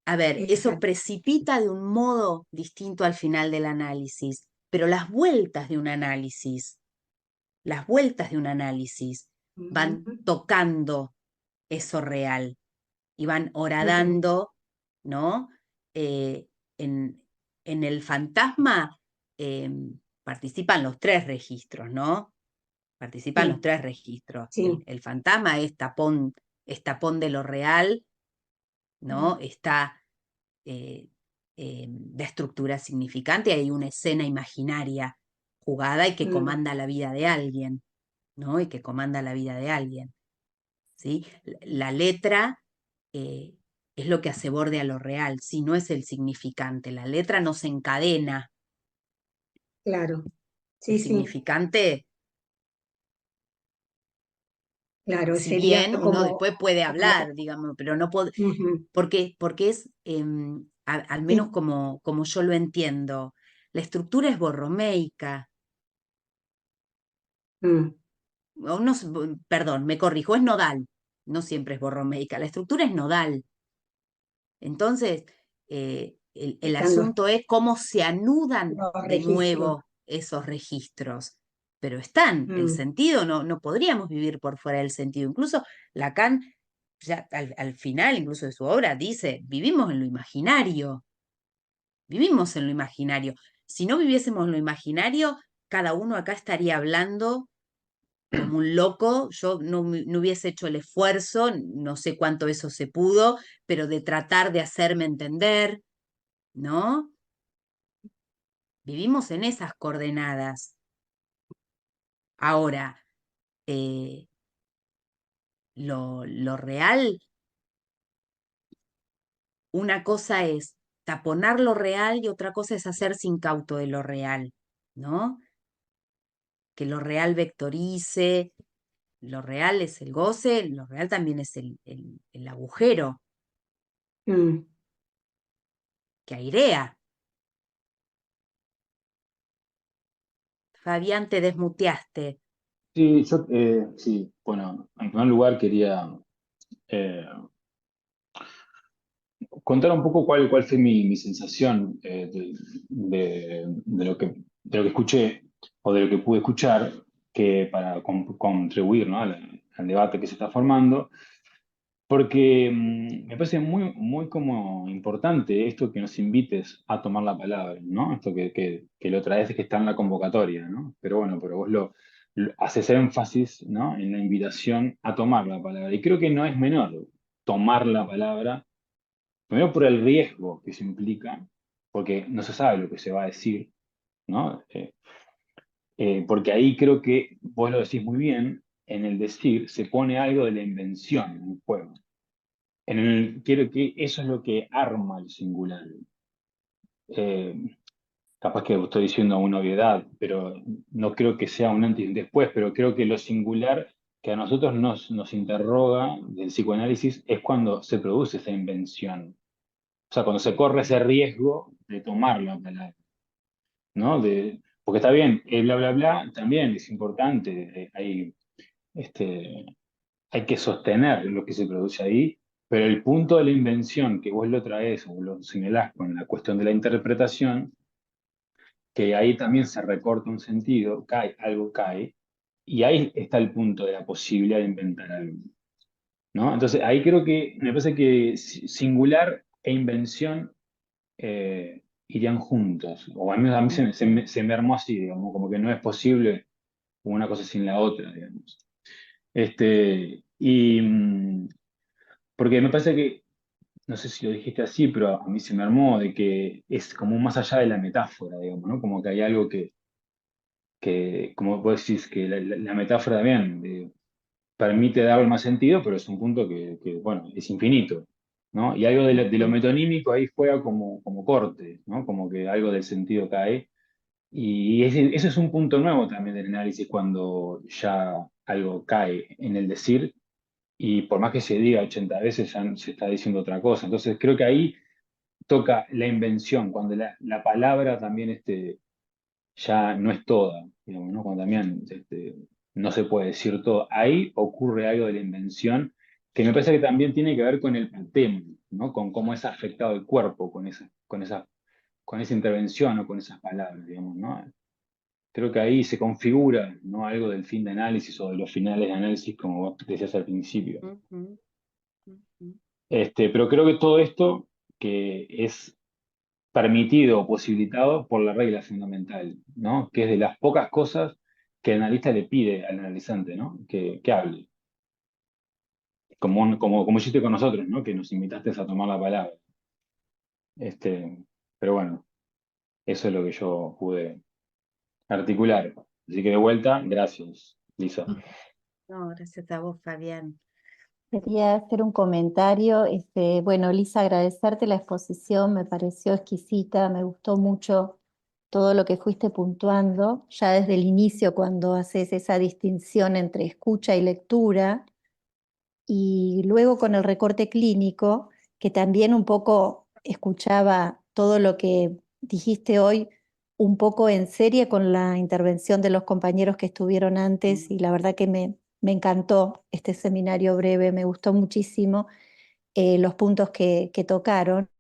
a ver, eso exacto. precipita de un modo distinto al final del análisis, pero las vueltas de un análisis van Ujú, tocando eso real y van ujú, horadando, ¿no? Eh, en, en el fantasma eh, participan los tres registros, ¿no? Participan los sí, tres registros. sí. El fantasma es tapón de lo real, Mm, ¿no? Está eh, de estructura significante, hay una escena imaginaria jugada y que mm, comanda la vida de alguien, ¿no? Y que comanda la vida de alguien, ¿sí? La letra eh, es lo que hace borde a lo real, si no es el significante. La letra no se encadena. claro, El sí, sí, significante, claro, si sería bien uno como, después puede como, hablar, digamos, pero no puede, ujú, porque es, al menos sí, como yo lo entiendo, la estructura es borromeica. mm, O no, perdón, me corrijo, es nodal. No siempre es borromeica. La estructura es nodal. Entonces, el Están asunto es cómo se anudan los de registros. nuevo esos registros. Pero están, el Mm, sentido, no podríamos vivir por fuera del sentido. Incluso Lacan, ya al final incluso de su obra, dice, vivimos en lo imaginario. Vivimos en lo imaginario. Si no viviésemos en lo imaginario, cada uno acá estaría hablando como un loco. Yo no hubiese hecho el esfuerzo, no sé cuánto eso se pudo, pero de tratar de hacerme entender, ¿no? Vivimos en esas coordenadas. Ahora, lo real, una cosa es taponar lo real y otra cosa es hacerse incauto de lo real, ¿no? Que lo real vectorice, lo real es el goce, lo real también es el agujero mm. que airea. Fabián, te desmuteaste. Sí, sí, bueno, en primer lugar quería eh, contar un poco cuál fue mi sensación de lo que escuché o de lo que pude escuchar, que para contribuir, ¿no? al debate que se está formando, porque me parece muy como importante esto que nos invites a tomar la palabra, ¿no? Esto que lo traes que está en la convocatoria, ¿no? Pero bueno, pero vos haces énfasis, ¿no? En la invitación a tomar la palabra. Y creo que no es menor tomar la palabra, primero por el riesgo que se implica, porque no se sabe lo que se va a decir, ¿no? Porque ahí creo que vos lo decís muy bien, en el decir se pone algo de la invención en juego. Quiero que eso es lo que arma el singular. Eh, Capaz que estoy diciendo una obviedad, pero no creo que sea un antes y un después, pero creo que lo singular que a nosotros nos interroga del psicoanálisis es cuando se produce esa invención. O sea, cuando se corre ese riesgo de tomar la palabra, ¿no? Porque está bien, el bla, bla, bla también es importante, este, hay que sostener lo que se produce ahí, pero el punto de la invención que vos lo traes o lo señalás con la cuestión de la interpretación, que ahí también se recorta un sentido, algo cae, y ahí está el punto de la posibilidad de inventar algo, ¿no? Entonces ahí creo que, me parece que singular e invención irían juntos, o al menos a mí se me armó así, digamos, como que no es posible una cosa sin la otra, digamos. Porque me parece que no sé si lo dijiste así, pero a mí se me armó de que es como más allá de la metáfora, digamos, ¿no? Como que hay algo como vos decís, que la metáfora también permite darle más sentido, pero es un punto bueno, es infinito, ¿no? Y algo de lo metonímico ahí juega como corte, ¿no? Como que algo del sentido cae. Y ese es un punto nuevo también del análisis cuando ya algo cae en el decir y por más que se diga 80 veces ya se está diciendo otra cosa. Entonces creo que ahí toca la invención, cuando la palabra también ya no es toda, digamos, ¿no? Cuando también no se puede decir todo. Ahí ocurre algo de la invención que me parece que también tiene que ver con el tema, ¿no? Con cómo es afectado el cuerpo con esa intervención o con esas palabras, digamos, ¿no? Creo que ahí se configura, ¿no? Algo del fin de análisis o de los finales de análisis, como vos decías al principio. Ujú, ujú. Pero creo que todo esto que es permitido o posibilitado por la regla fundamental, ¿no? Que es de las pocas cosas que el analista le pide al analizante, ¿no? Que hable, como hiciste con nosotros, ¿no? Que nos invitaste a tomar la palabra. Pero bueno, eso es lo que yo pude articular. Así que de vuelta, gracias, Lisa. No, gracias a vos, Fabián. Quería hacer un comentario. Bueno, Lisa, agradecerte la exposición, me pareció exquisita, me gustó mucho todo lo que fuiste puntuando, ya desde el inicio cuando haces esa distinción entre escucha y lectura, y luego con el recorte clínico, que también un poco escuchaba todo lo que dijiste hoy, un poco en serie con la intervención de los compañeros que estuvieron antes, y la verdad que me encantó este seminario breve, me gustó muchísimo. los puntos que tocaron,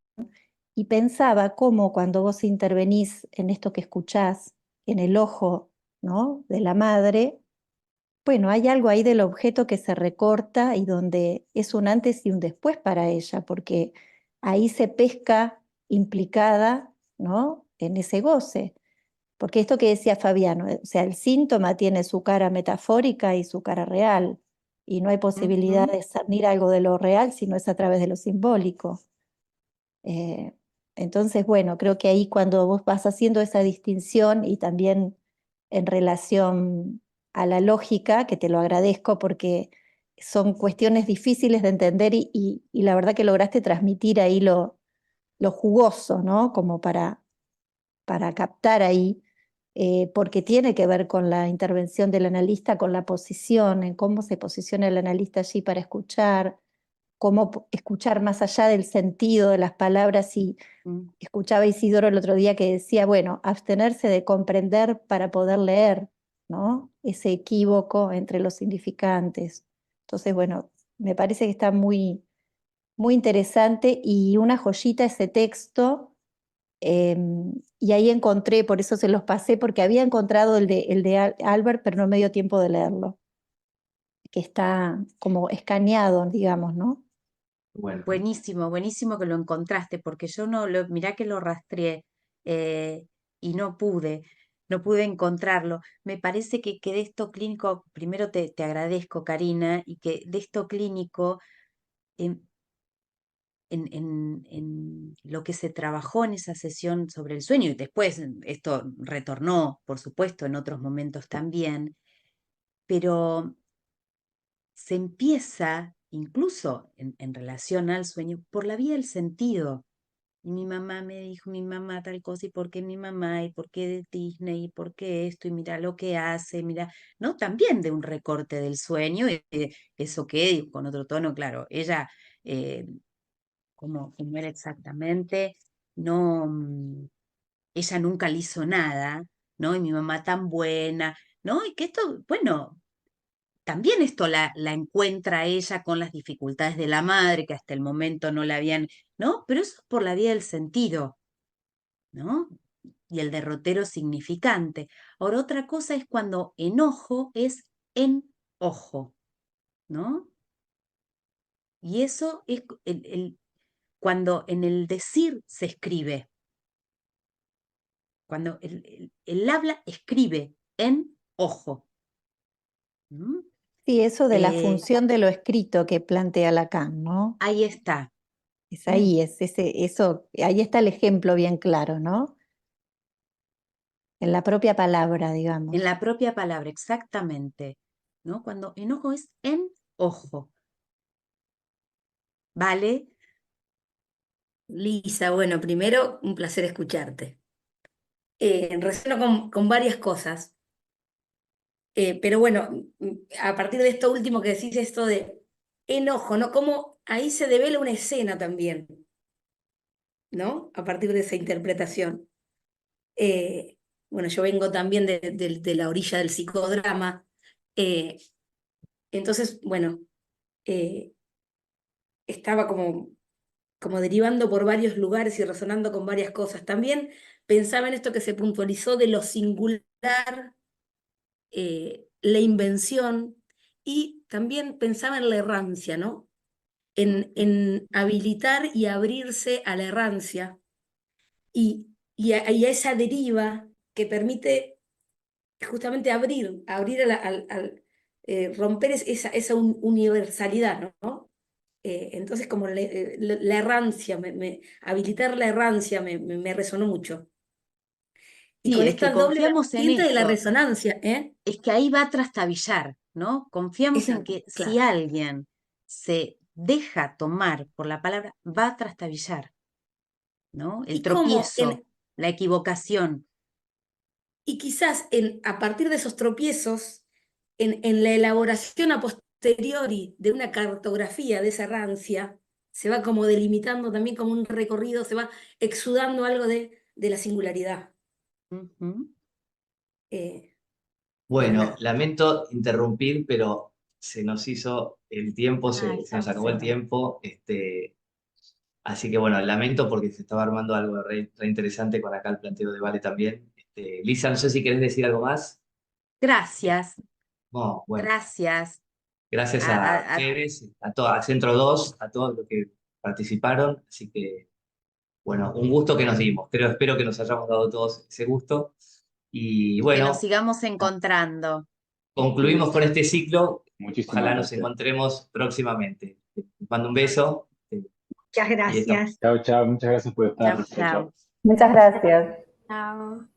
y pensaba cómo cuando vos intervenís en esto que escuchás, en el ojo, ¿no?, de la madre, bueno, hay algo ahí del objeto que se recorta y donde es un antes y un después para ella, porque ahí se pesca implicada, ¿no?, en ese goce. Porque esto que decía Fabiano, o sea, el síntoma tiene su cara metafórica y su cara real, y no hay posibilidad Ujú. de discernir algo de lo real si no es a través de lo simbólico. Eh, entonces, bueno, creo que ahí cuando vos vas haciendo esa distinción y también en relación a la lógica, que te lo agradezco porque son cuestiones difíciles de entender y la verdad que lograste transmitir ahí lo jugoso, ¿no? Como para captar ahí, porque tiene que ver con la intervención del analista, con la posición, en cómo se posiciona el analista allí para escuchar, cómo escuchar más allá del sentido de las palabras. Y Mm. escuchaba a Isidoro el otro día que decía, bueno, abstenerse de comprender para poder leer, ¿no? Ese equívoco entre los significantes. Entonces, bueno, me parece que está muy, muy interesante y una joyita ese texto. Y ahí encontré, por eso se los pasé, porque había encontrado el de Albert, pero no me dio tiempo de leerlo, que está como escaneado, digamos, ¿no? Bueno, Buenísimo, buenísimo que lo encontraste, porque yo no lo, mirá que lo rastreé eh, y no pude encontrarlo. Me parece que de esto clínico, primero te agradezco, Karina, y que de esto clínico, en, en lo que se trabajó en esa sesión sobre el sueño, y después esto retornó, por supuesto, en otros momentos también, pero se empieza, incluso en relación al sueño, por la vía del sentido. Y mi mamá me dijo, mi mamá tal cosa, y por qué mi mamá, y por qué de Disney, y por qué esto, y mira lo que hace, mira, ¿no? También de un recorte del sueño, y eso que, con otro tono, claro, ella, eh, como era exactamente, no, ella nunca le hizo nada, ¿no? Y mi mamá tan buena, ¿no? Y que esto, bueno, también esto la encuentra ella con las dificultades de la madre, que hasta el momento no la habían, ¿no? Pero eso es por la vía del sentido, ¿no? Y el derrotero significante. Ahora, otra cosa es cuando enojo es en ojo, ¿no? Y eso es cuando en el decir se escribe, cuando el habla escribe en ojo. ¿Mm? Sí, eso de la Eh, función de lo escrito que plantea Lacan, ¿no? ahí está. Es Mm. ahí, es ese, eso, ahí está el ejemplo bien claro, ¿no? En la propia palabra, En digamos. la propia palabra, exactamente, ¿no? Cuando enojo es en ojo, ¿vale? Lisa, bueno, primero un placer escucharte. Resueno con varias cosas, pero bueno, a partir de esto último que decís, esto de enojo, ¿no? Como ahí se devela una escena también, ¿no? A partir de esa interpretación. Eh, bueno, yo vengo también de la orilla del psicodrama, eh, entonces, bueno, eh, estaba como derivando por varios lugares y resonando con varias cosas. También pensaba en esto que se puntualizó de lo singular, la invención, y también pensaba en la errancia, ¿no? En habilitar y abrirse a la errancia y a esa deriva que permite justamente abrir romper esa universalidad, ¿no? Entonces, como la errancia, habilitar la errancia me resonó mucho. Y Sí, con es que esta doble confiamos en vertiente de la esto, resonancia, ¿eh? es que ahí va a trastabillar, ¿no? Confiamos en Exacto, que si claro. alguien se deja tomar por la palabra, va a trastabillar, ¿no? El Y cómo, tropiezo, la equivocación. y quizás a partir de esos tropiezos, en la elaboración a posteriori de una cartografía de esa rancia, se va como delimitando también como un recorrido, se va exudando algo de la singularidad. Ujú. Eh, bueno, bueno, nada. lamento interrumpir, pero se nos hizo el tiempo, se nos estamos acabó el en- tiempo. Así que bueno, lamento porque se estaba armando algo re interesante con acá el planteo de Vale también. Lisa, no sé si querés decir algo más. Gracias, No, bueno, gracias. gracias A- a a- a- ustedes, a Centro 2, a todos los que participaron. Así que, bueno, un gusto que nos dimos. Espero que nos hayamos dado todos ese gusto. Y y que nos bueno, sigamos encontrando. concluimos con este ciclo. Muchísimas Ojalá nos gracias. encontremos próximamente. Les mando un beso. Muchas Y estamos. gracias. Chao, chao. Muchas gracias por estar. Chau, Chao, chao. chau. Muchas gracias. Chao.